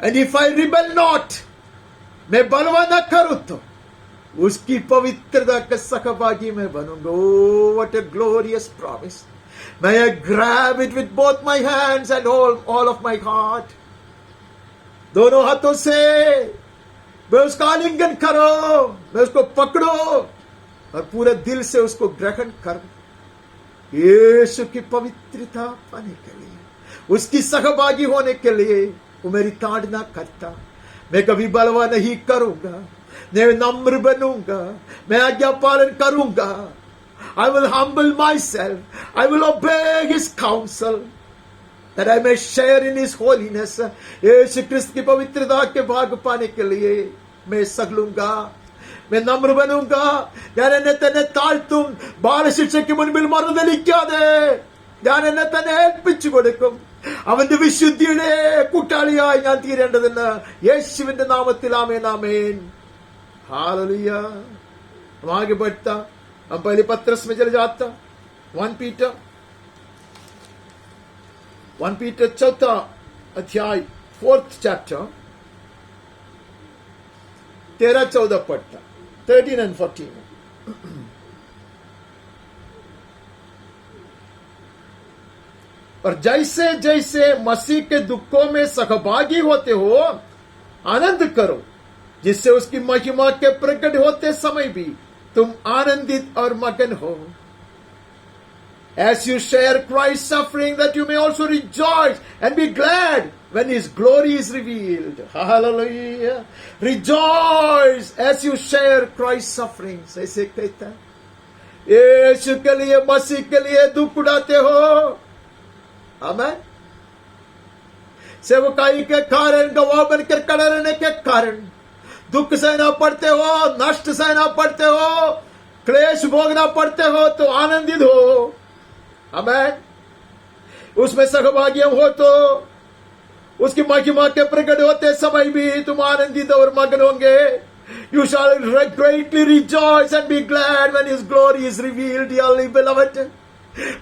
and if I rebel not, मैं बलवा न करूं तो उसकी पवित्रता के सहभागी मैं बनूंगा। Oh, what a glorious promise. May I grab it with both my hands and all of my heart. दोनों हाथों से मैं उसका आलिंगन करो, मैं उसको पकड़ो और पूरे दिल से उसको ग्रहण करो। यीशु की पवित्रता पाने के लिए, उसकी सहभागी होने के लिए वो मेरी ताड़ना करता। मैं कभी बलवा नहीं करूंगा, मैं नम्र बनूंगा, मैं आज्ञा पालन करूंगा। I will humble myself. I will obey His counsel, that I may share in His holiness. यीशु क्रिस्त की पवित्रता के भाग पाने के लिए मैं सगलूंगा, मैं नम्र बनूंगा। ഞാനെന്നെ തന്നെ താഴ്ത്തും, ബാലശിക്ഷയ്ക്ക് മുൻപിൽ മറുതലിക്കാതെ ഞാൻ എന്നെ തന്നെ ഏൽപ്പിച്ചു കൊടുക്കും। അവന്റെ വിശുദ്ധിയുടെ കൂട്ടാളിയായി ഞാൻ തീരേണ്ടതെന്ന് യേശുവിന്റെ നാമത്തിൽ ആമേൻ ആമേൻ। हालेलुया। हम आगे बढ़ता, हम पहले पत्रस में चले जाता। 1 पीटर चौथा अध्याय 4th chapter 13-14 पढ़ता, 13 and 14। और जैसे जैसे मसीह के दुखों में सहभागी होते हो, आनंद करो, जिससे उसकी महिमा के प्रकट होते समय भी तुम आनंदित और मगन हो। As you share Christ's suffering, that you may also rejoice and be glad when His glory is revealed. Hallelujah. Rejoice as you share Christ's sufferings. ऐसे कहता है, यीशु के लिए, मसीह के लिए दुख उड़ाते हो। आमेन। सेवकाई के कारण, गवाह बनकर खड़े रहने के कारण दुख सहना पड़ते हो, नष्ट सहना पड़ते हो, क्लेश भोगना पड़ते हो, तो आनंदित हो। आमेन। उसमें सहभागी हो तो उसकी महिमा के प्रकट होते समय भी तुम आनंदित और मगन होंगे। You shall greatly rejoice and be glad when His glory is revealed, dearly beloved.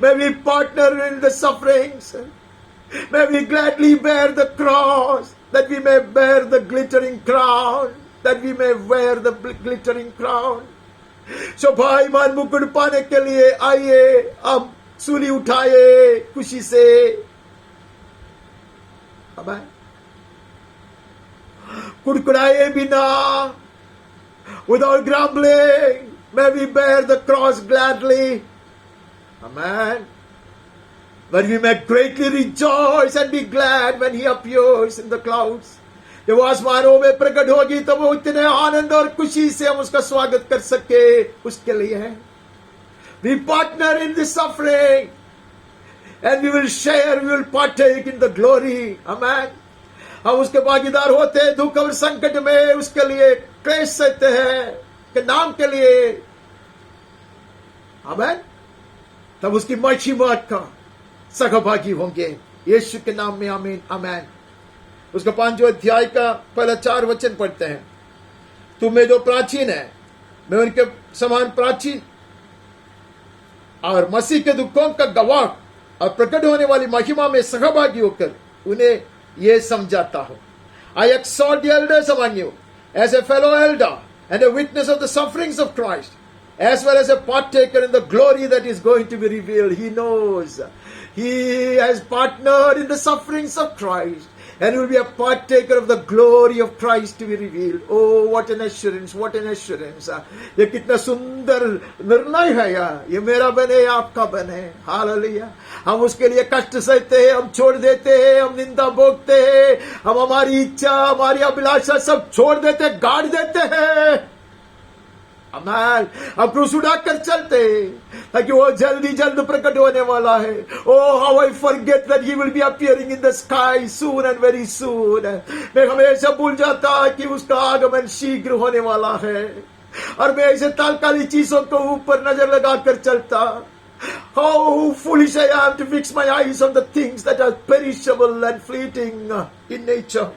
May we partner in the sufferings. May we gladly bear the cross, that we may bear the glittering crown, that we may wear the glittering crown. So भाईमान मुकुट पाने के लिए आइए, अब सूली उठाए खुशी से। आमेन। कुड़कुड़ाए बिना, without grumbling, may we bear the cross gladly. Amen. But we may greatly rejoice and be glad when He appears in the clouds. जब आसमानों में प्रकट होगी तब वो इतने आनंद और खुशी से हम उसका स्वागत कर सके, उसके लिए है। We partner in the suffering and we will share, we will partake in the glory. Amen. हम उसके भागीदार होते हैं दुख और संकट में, उसके लिए क्लेश सहते हैं के नाम के लिए। आमेन। तब उसकी महिमा का सहभागी होंगे यीशु के नाम में। आमीन आमेन। उसका 5वां अध्याय का पहला 4 वचन पढ़ते हैं। तुम्हें जो प्राचीन है, मैं उनके समान प्राचीन और मसीह के दुखों का गवाह और प्रकट होने वाली महिमा में सहभागी होकर उन्हें यह समझाता हूं। I exhort the elders among you as a fellow elder and a witness of the sufferings of Christ, as well as a partaker in the glory that is going to be revealed. He knows. He has partnered in the sufferings of Christ and will be a partaker of the glory of Christ to be revealed. Oh, what an assurance, what an assurance. ये कितना सुंदर निर्णय है यार। ये मेरा बने, आपका बने। हालेलुया। हम उसके लिए कष्ट सहते हैं, हम छोड़ देते हैं, हम निंदा भोगते हैं, हम हमारी इच्छा, हमारी अभिलाषा सब छोड़ देते, गाड़ देते हैं। अमेन। हम क्रूस उड़ाकर चलते ताकि वो जल्दी जल्द प्रकट होने वाला है। Oh, how I forget that he will be appearing in the sky soon and very soon. मैं हमेशा भूल जाता कि उसका आगमन शीघ्र होने वाला है और मैं ऐसे तात्कालिक चीजों को ऊपर नजर लगाकर चलता। How foolish I am to fix my eyes on the things that are perishable and fleeting in nature.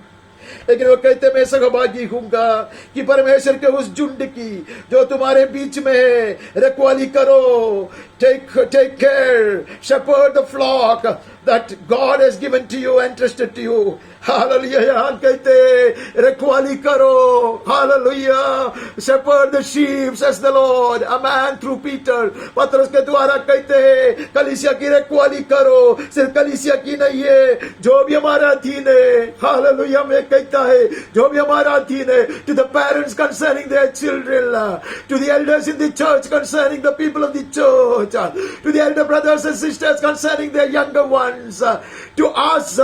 लेकिन वो कहते मैं सहभागी हूँगा कि परमेश्वर के उस झुंड की जो तुम्हारे बीच में है, रखवाली करो। Take care, shepherd the flock that God has given to you, entrusted to you. Hallelujah. यहाँ कहते रखवाली करो। Hallelujah. Shepherd the sheep, says the Lord. A man through Peter. पतरस के द्वारा कहते हैं कलीसिया की रखवाली करो। सिर्फ कलीसिया की नहीं है, जो भी हमारा अधीन है। Hallelujah में कहता है जो भी हमारा अधीन है। To the parents concerning their children, to the elders in the church concerning the people of the church, to the elder brothers and sisters concerning their younger ones, to us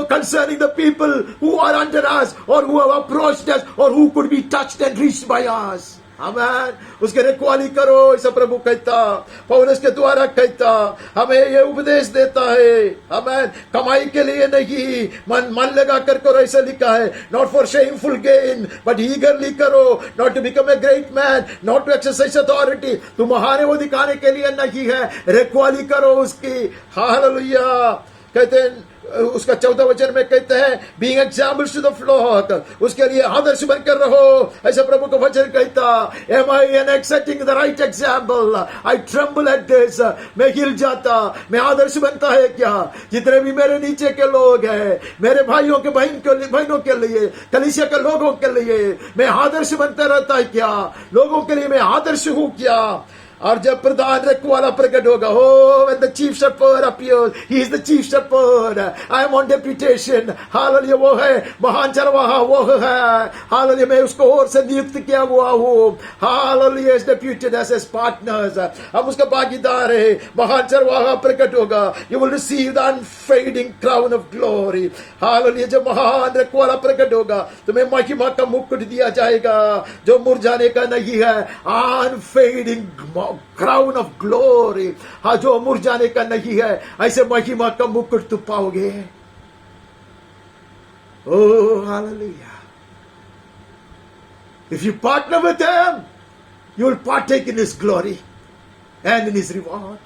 concerning the people who are under us or who have approached us or who could be touched and reached by us. आमेन। उसके रखवाली करो ऐसा प्रभु कहता, पौलुस के द्वारा कहता, हमें ये उपदेश देता है। आमेन। कमाई के लिए नहीं, मन लगा कर करो ऐसा लिखा है। Not for shameful gain but eagerly करो। Not to become a great man, not to exercise authority. तुम महान वो दिखाने के लिए नहीं है, रखवाली करो उसकी। हालेलुया। कहते हैं उसका 14 वचन में कहते हैं being examples to the flock, उसके लिए आदर्श बनकर रहो ऐसा प्रभु का वचन कहता। Am I an accepting the right example, I tremble at this. मैं हिल जाता। मैं आदर्श बनता है क्या? जितने भी मेरे नीचे के लोग हैं, मेरे भाइयों के बहनों के लिए, कलीसिया के लोगों के लिए मैं आदर्श बनता रहता है क्या? लोगों के लिए मैं आदर्श हूं क्या? और जब प्रधान रखवाला प्रकट होगा, oh, when the chief shepherd appears, he is the chief shepherd. I am on deputation. Hallelujah. वो है महान चरवाहा, वो है। हालेलुया। मैं उसको और से नियुक्त किया हुआ हूँ। Hallelujah. is deputed as his partners. हम उसका भागीदार है। महान चरवाहा प्रकट होगा। You will receive the unfading crown of glory. Hallelujah. जब महान रखवाला प्रकट होगा तुम्हें महिमा का मुकुट दिया जाएगा जो मुरझाने का नहीं है। Unfading crown of glory. हाँ, जो मुरझाने का नहीं है, ऐसे महिमा का मुकुट तू पाओगे। Oh hallelujah. If you partner with him, you will partake in his glory and in his reward.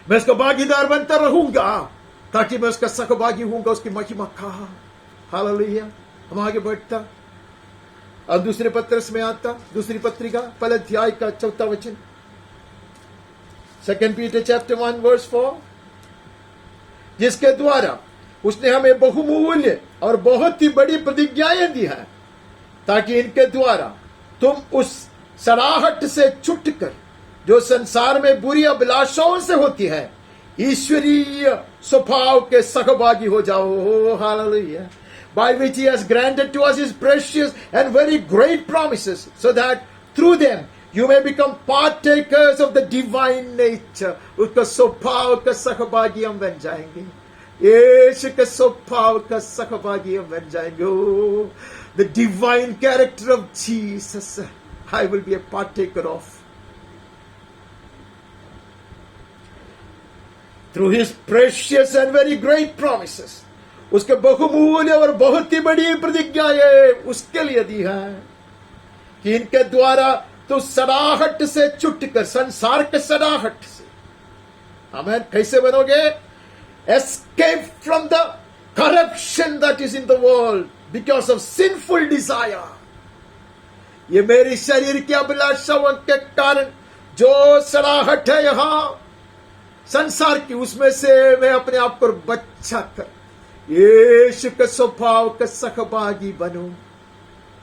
मैं उसका भागीदार बनता रहूंगा ताकि मैं उसका सहभागी हूंगा उसकी महिमा का। हालेलुया। हम आगे बढ़ता और दूसरे पत्रस में आता, दूसरी पत्रिका पहले अध्याय का 4 वचन, 2 Peter chapter 1 verse 4, जिसके द्वारा उसने हमें बहुमूल्य और बहुत ही बड़ी प्रतिज्ञाएं दी हैं ताकि इनके द्वारा तुम उस सड़ाहट से छुटकर जो संसार में बुरी अभिलाषाओं से होती है ईश्वरीय स्वभाव के सहभागी हो जाओ। Hallelujah. By which he has granted to us his precious and very great promises, so that through them you may become partakers of the divine nature. उसका स्वभाव का सहभागी हम बन जाएंगे। यीशु के स्वभाव का सहभागी हम बन जाएंगे। Oh, the divine character of Jesus I will be a partaker of. Through his precious and very great promises. उसके बहुमूल्य और बहुत ही बड़ी प्रतिज्ञाएं उसके लिए दी है कि इनके द्वारा तो सड़ाहट से छुटकर, संसार के सड़ाहट से, आमीन, कैसे बनोगे? Escape from the corruption that is in the world because of sinful desire. ये मेरी शरीर की अभिलाषाओं के कारण जो सड़ाहट है यहां संसार की, उसमें से मैं अपने आप को बचा कर यीशु के स्वभाव का सहभागी बनूं।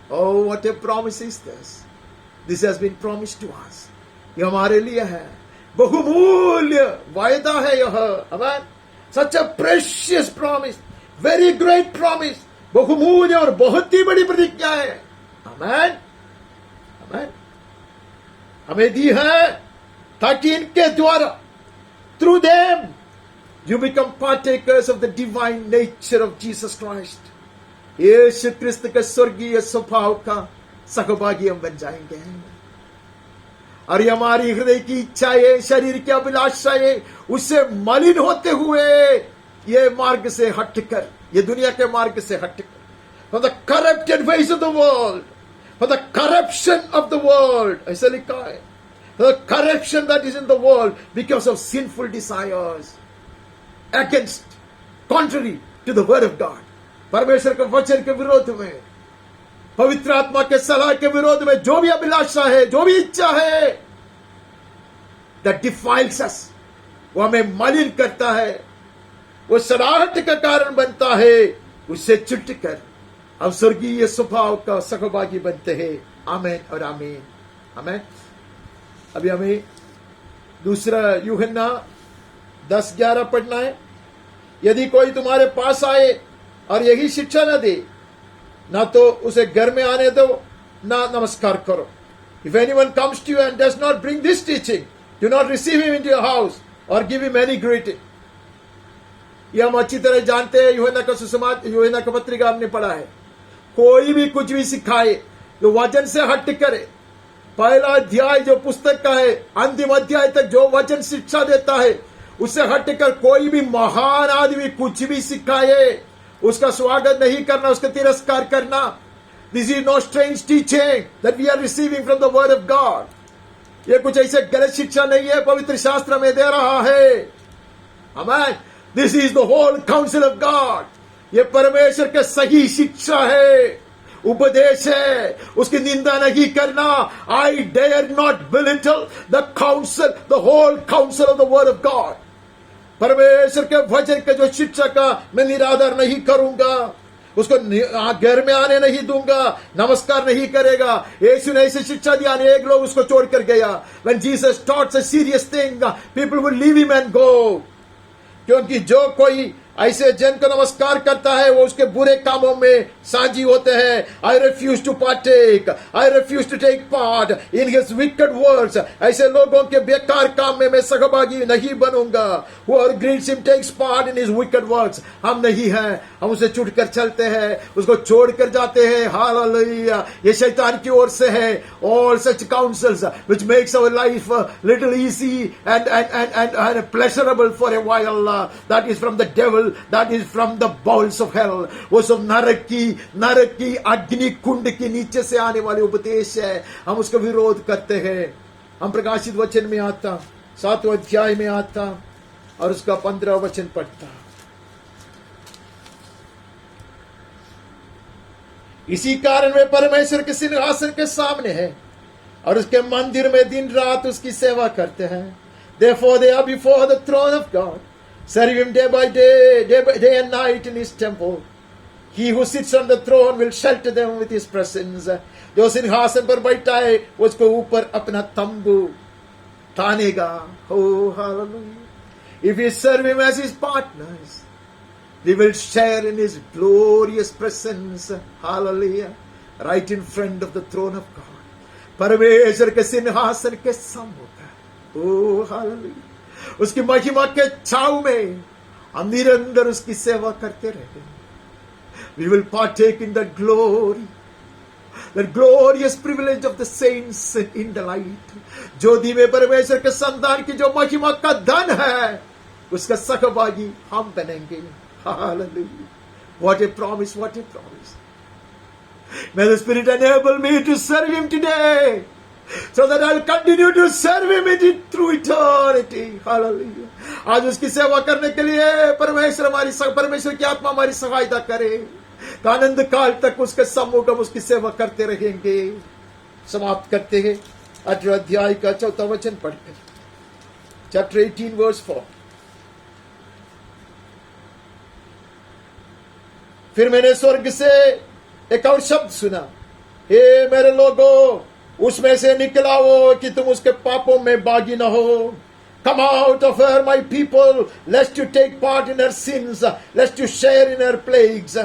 Oh, what a promise is this! This has been promised to us. ये हमारे लिए है, बहुमूल्य वायदा है यह। आमीन। Such a precious promise, very great promise, बहुमूल्य और बहुत ही बड़ी प्रतिज्ञा है। आमीन। आमीन। हमें दी है ताकि इनके द्वारा, through them, you become partakers of the divine nature of Jesus Christ. यीशु क्रिस्त के स्वर्गीय स्वभाव का सहभागी हम बन जाएंगे। और ये हमारी हृदय की इच्छाएं, शरीर की अभिलाषाएं उससे मलिन होते हुए ये मार्ग से हटकर, ये दुनिया के मार्ग से हटकर, for the corrupted ways of the world, for the corruption of the world, ऐसा लिखा है, for the corruption that is in the world because of sinful desires, against, contrary to the word of God, परमेश्वर के वचन के विरोध में, पवित्र आत्मा के सलाह के विरोध में जो भी अभिलाषा है, जो भी इच्छा है, that defiles us, वो हमें मलिन करता है, वो सड़ाहट का कारण बनता है, उससे छुटकर हम स्वर्गीय स्वभाव का सहभागी बनते हैं। आमीन और आमीन, आमीन। अभी हमें दूसरा यूहन्ना 10:11 पढ़ना है। यदि कोई तुम्हारे पास आए और यही शिक्षा न दे, ना तो उसे घर में आने दो, ना नमस्कार करो। If anyone comes to you and does not bring this teaching, do not receive him into your house or give him any greeting. ये हम अच्छी तरह जानते हैं, यूहन्ना का सुसमाचार, यूहन्ना का पत्रिका हमने पढ़ा है। कोई भी कुछ भी सिखाए जो वचन से हट करे, पहला अध्याय जो पुस्तक का है, अंतिम अध्याय तक जो वचन शिक्षा देता है, उससे हटकर कोई भी महान आदमी कुछ भी सिखाए, उसका स्वागत नहीं करना, उसका तिरस्कार करना। This is no strange teaching that we are receiving from the word of God. ये कुछ ऐसे गलत शिक्षा नहीं है, पवित्र शास्त्र में दे रहा है। आमीन। This is the whole council of God. ये परमेश्वर के सही शिक्षा है, उपदेश है, उसकी निंदा नहीं करना। I dare not belittle the council, the whole council of the word of God. परमेश्वर के वचन के जो शिक्षा का मैं निरादर नहीं करूंगा, उसको घर में आने नहीं दूंगा, नमस्कार नहीं करेगा। यीशु ने ऐसी शिक्षा दी, अनेक लोग उसको छोड़कर गया। When Jesus taught a serious thing, people would leave him and go. क्योंकि जो कोई ऐसे जन को नमस्कार करता है वो उसके बुरे कामों में साझी होते हैं। I refuse to partake, I refuse to take part in his wicked words. ऐसे लोगों के बेकार काम में मैं सहभागी नहीं बनूंगा। Whoever greets him takes part in his wicked words. हम नहीं हैं, हम उसे छूटकर चलते हैं, उसको छोड़कर जाते हैं। हालेलुया। ये शैतान की ओर से है। All such counsels which makes our life little easy and pleasurable for a while, that is from the devil, that is from the bowels of hell. वो सब नरक की अग्नि कुंड के नीचे से आने वाले उपदेश है। हम उसका विरोध करते हैं। हम प्रकाशित वचन में आता 7वें अध्याय में आता और उसका 15वां वचन पढ़ता। इसी कारण वे परमेश्वर के सिंहासन के सामने है और उसके मंदिर में दिन रात उसकी सेवा करते हैं। Therefore they are before the throne of God, serve him day by day and night in his temple. He who sits on the throne will shelter them with his presence. जो सिंहासन पर बैठा है उसको ऊपर अपना तंबू तानेगा। Oh, hallelujah. If we serve him as his partners, we will share in his glorious presence. Hallelujah. Right in front of the throne of God. परमेश्वर के सिंहासन के सम्मुख। Oh, hallelujah. उसकी महिमा के छाव में हम निरंतर उसकी सेवा करते रहेंगे। We will partake in the glory, the glorious privilege of the saints in the light. ज्योति में परमेश्वर के संतान की जो महिमा का धन है, उसका सहभागी हम बनेंगे। Hallelujah. What a promise, what a promise. May the Spirit enable me to serve him today, so that I'll continue to serve him through eternity. Hallelujah. आज उसकी सेवा करने के लिए परमेश्वर की आत्मा हमारी सहायता करे, तो आनंद काल तक उसके सम्मुख हम उसकी सेवा करते रहेंगे। समाप्त करते हैं 18 अध्याय का 4वां वचन पढ़कर। Chapter 18 verse 4. फिर मैंने स्वर्ग से एक और शब्द सुना, हे मेरे लोगों, उसमें से निकलाओ कि तुम उसके पापों में बागी न हो। Come out of her, my people, lest you take part in her sins, lest you share in her plagues.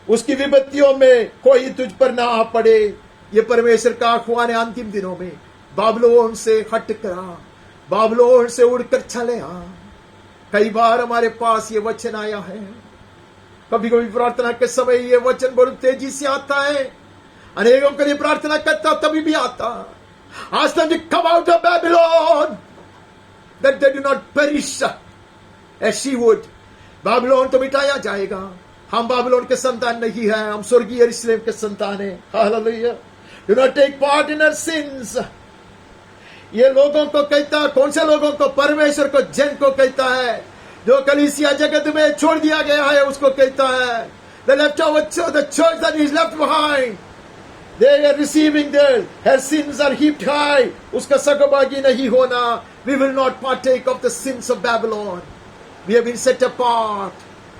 उसकी विपत्तियों में कोई तुझ पर ना आ पड़े। ये परमेश्वर का आह्वान है अंतिम दिनों में। बाबलोन से हट कर आ, बाबलोन से उड़कर चले आ। कई बार हमारे पास ये वचन आया है। कभी कभी प्रार्थना के समय ये वचन बहुत तेजी से आता है। अनेकों के लिए प्रार्थना करता तभी भी आता, Ask them to come out of Babylon, that they do not perish as she would. Babylon तो मिटाया जाएगा. हम बाबिलोन के संतान नहीं है, हम स्वर्गीय यरूशलेम के संतान है. Hallelujah. Do not take part in her sins. ये लोगों को कहता, कौन से लोगों को? परमेश्वर को, जन को कहता है, जो कलीसिया जगत में छोड़ दिया गया है उसको कहता है. The leftover church, the church that is left behind, they are receiving her sins are heaped high. उसका सगभागी नहीं होना. We will not partake of the sins of Babylon. We have been set apart.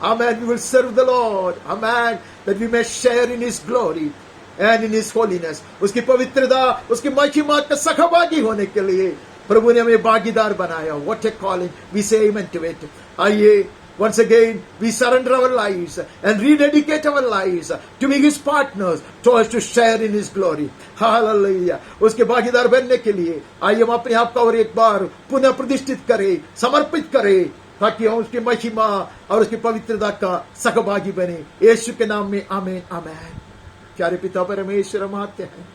Amen. We will serve the Lord. Amen. That we may share in His glory and in His holiness. उसकी पवित्रता, उसकी महिमा का सगभागी होने के लिए प्रभु ने हमें भागीदार बनाया. What a calling. We say amen to it. आइए, once again, we surrender our lives and rededicate our lives to be His partners, so as to share in His glory. Hallelujah. उसके भागीदार बनने के लिए आइए हम अपने आप को और एक बार पुनः प्रतिष्ठित करें, समर्पित करें, ताकि हम उसकी महिमा और उसकी पवित्रता का सहभागी बने. यीशु के नाम में आमीन, आमीन. प्यारे पिता परमेश्वर, हम आते हैं.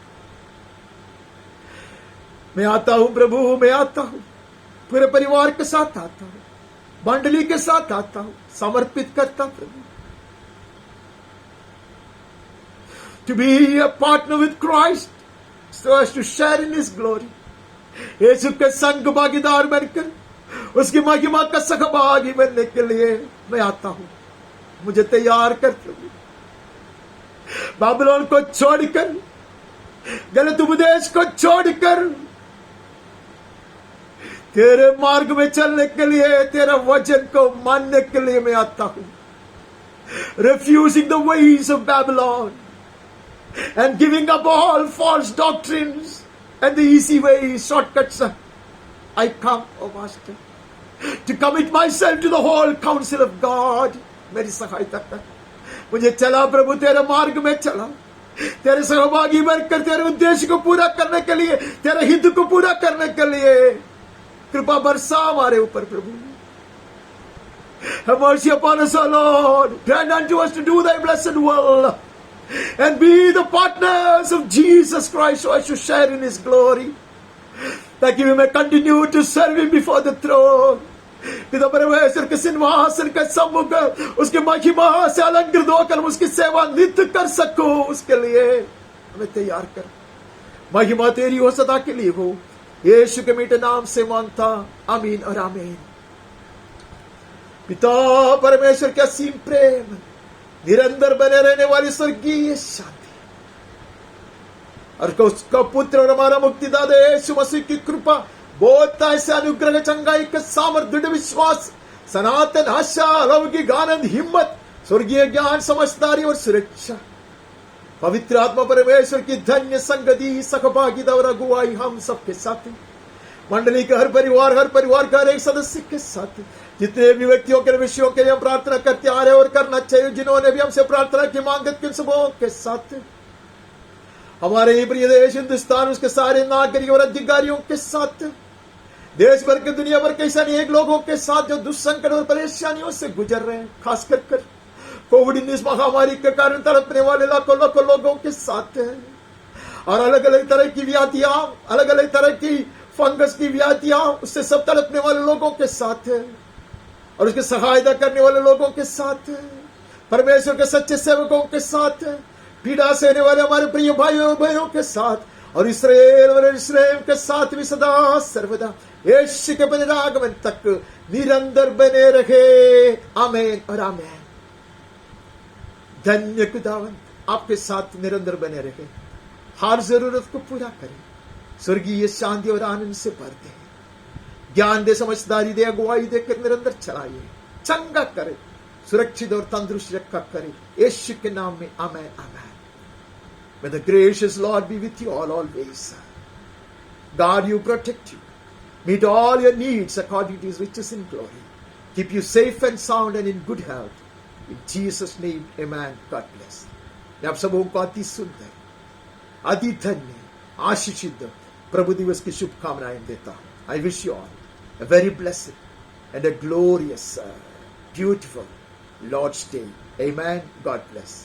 मैं आता हूं प्रभु, मैं आता हूं, पूरे परिवार के साथ आता हूं, मंडली के साथ आता हूं, समर्पित करता प्रभु. To be a partner with Christ, so as to share in His glory. यीशु के संग भागीदार बनकर उसकी महिमा का सहभागी बनने के लिए मैं आता हूं. मुझे तैयार कर प्रभु. बाबिलोन को छोड़कर, गलत उपदेश को छोड़कर तेरे मार्ग में चलने के लिए, तेरा वचन को मानने के लिए मैं आता हूं. Refusing the ways of Babylon and giving up all false doctrines and the easy ways, shortcuts. I come, oh Master, to commit myself to the whole counsel of God. मेरी सहायता कर. मुझे चला प्रभु, तेरे मार्ग में चला, तेरे सहभागी बनकर तेरे उद्देश्य को पूरा करने के लिए, तेरे हित को पूरा करने के लिए कृपा बरसा हमारे ऊपर प्रभु. Have mercy upon us, O Lord. Grant unto us to do Thy blessed will and be the partners of Jesus Christ, so as to share in His glory, ताकि we may continue to serve Him before the throne. पिता परमेश्वर के सिंहासन के सम्मुख उसकी महिमा से अलंकृत होकर उसकी सेवा नित्य कर सको, उसके लिए हमें तैयार कर. महिमा तेरी हो, सदा के लिए हो. यीशु के मीठे नाम से मांगता, आमीन और आमीन. पिता परमेश्वर का असीम प्रेम, निरंतर बने रहने वाली स्वर्गीय शांति और उसका पुत्र और हमारा मुक्तिदाता यीशु मसीह की कृपा, बोधता ऐसे अनुग्रह, चंगाई का सामर्थ, दृढ़ विश्वास, सनातन आशा, अलौकिक आनंद, हिम्मत, स्वर्गीय ज्ञान, समझदारी और सुरक्षा, पवित्र आत्मा परमेश्वर की धन्य संगति, सहभागिता और अगुवाई हम सबके साथ, मंडली के हर परिवार का हर एक सदस्य के साथ, जितने भी व्यक्तियों के विषयों के लिए हम प्रार्थना करते आ रहे और करना चाहिए, जिन्होंने भी हमसे प्रार्थना की मांगत किन सबों के साथ, हमारे ही प्रिय देश हिंदुस्तान, उसके सारे नागरिक और अधिकारियों के साथ, देश भर के, दुनिया भर के ऐसे अनेक लोगों के साथ जो दुष्संकट और परेशानियों से गुजर रहे हैं, खास कर कोविड-19 महामारी के कारण तड़पने वाले लाखों लोगों के साथ है. और अलग अलग तरह की व्याधियां, अलग अलग तरह की फंगस की व्याधियां, उससे सब तड़पने वाले लोगों के साथ है और उसकी सहायता करने वाले लोगों के साथ है. परमेश्वर के सच्चे सेवकों के साथ है, पीड़ा सहने वाले हमारे प्रिय भाइयों और बहनों के साथ, और इस्राएल और यरूशलेम के साथ भी सदा सर्वदा यीशु के पुनरागमन तक निरंतर बने रहे. आमीन और आमीन. धन्य खुदावंत आपके साथ निरंतर बने रहे, हर जरूरत को पूरा करें, स्वर्गीय शांति और आनंद से भर दे, ज्ञान दे, समझदारी दे, अगुवाई देकर निरंतर चलाइए, चंगा करे, सुरक्षित और तंदुरुस्त रखा करे. यीशु के नाम में आमीन, आमीन. May the gracious Lord be with you all always. God, you protect you. Meet all your needs according to His riches in glory. Keep you safe and sound and in good health. In Jesus' name, amen. God bless. मैं आप सबों को अति सुंदर, अति धन्य, आशीषित प्रभु दिवस की शुभकामनाएं देता हूं. I wish you all a very blessed and a glorious, beautiful Lord's Day. Amen. God bless.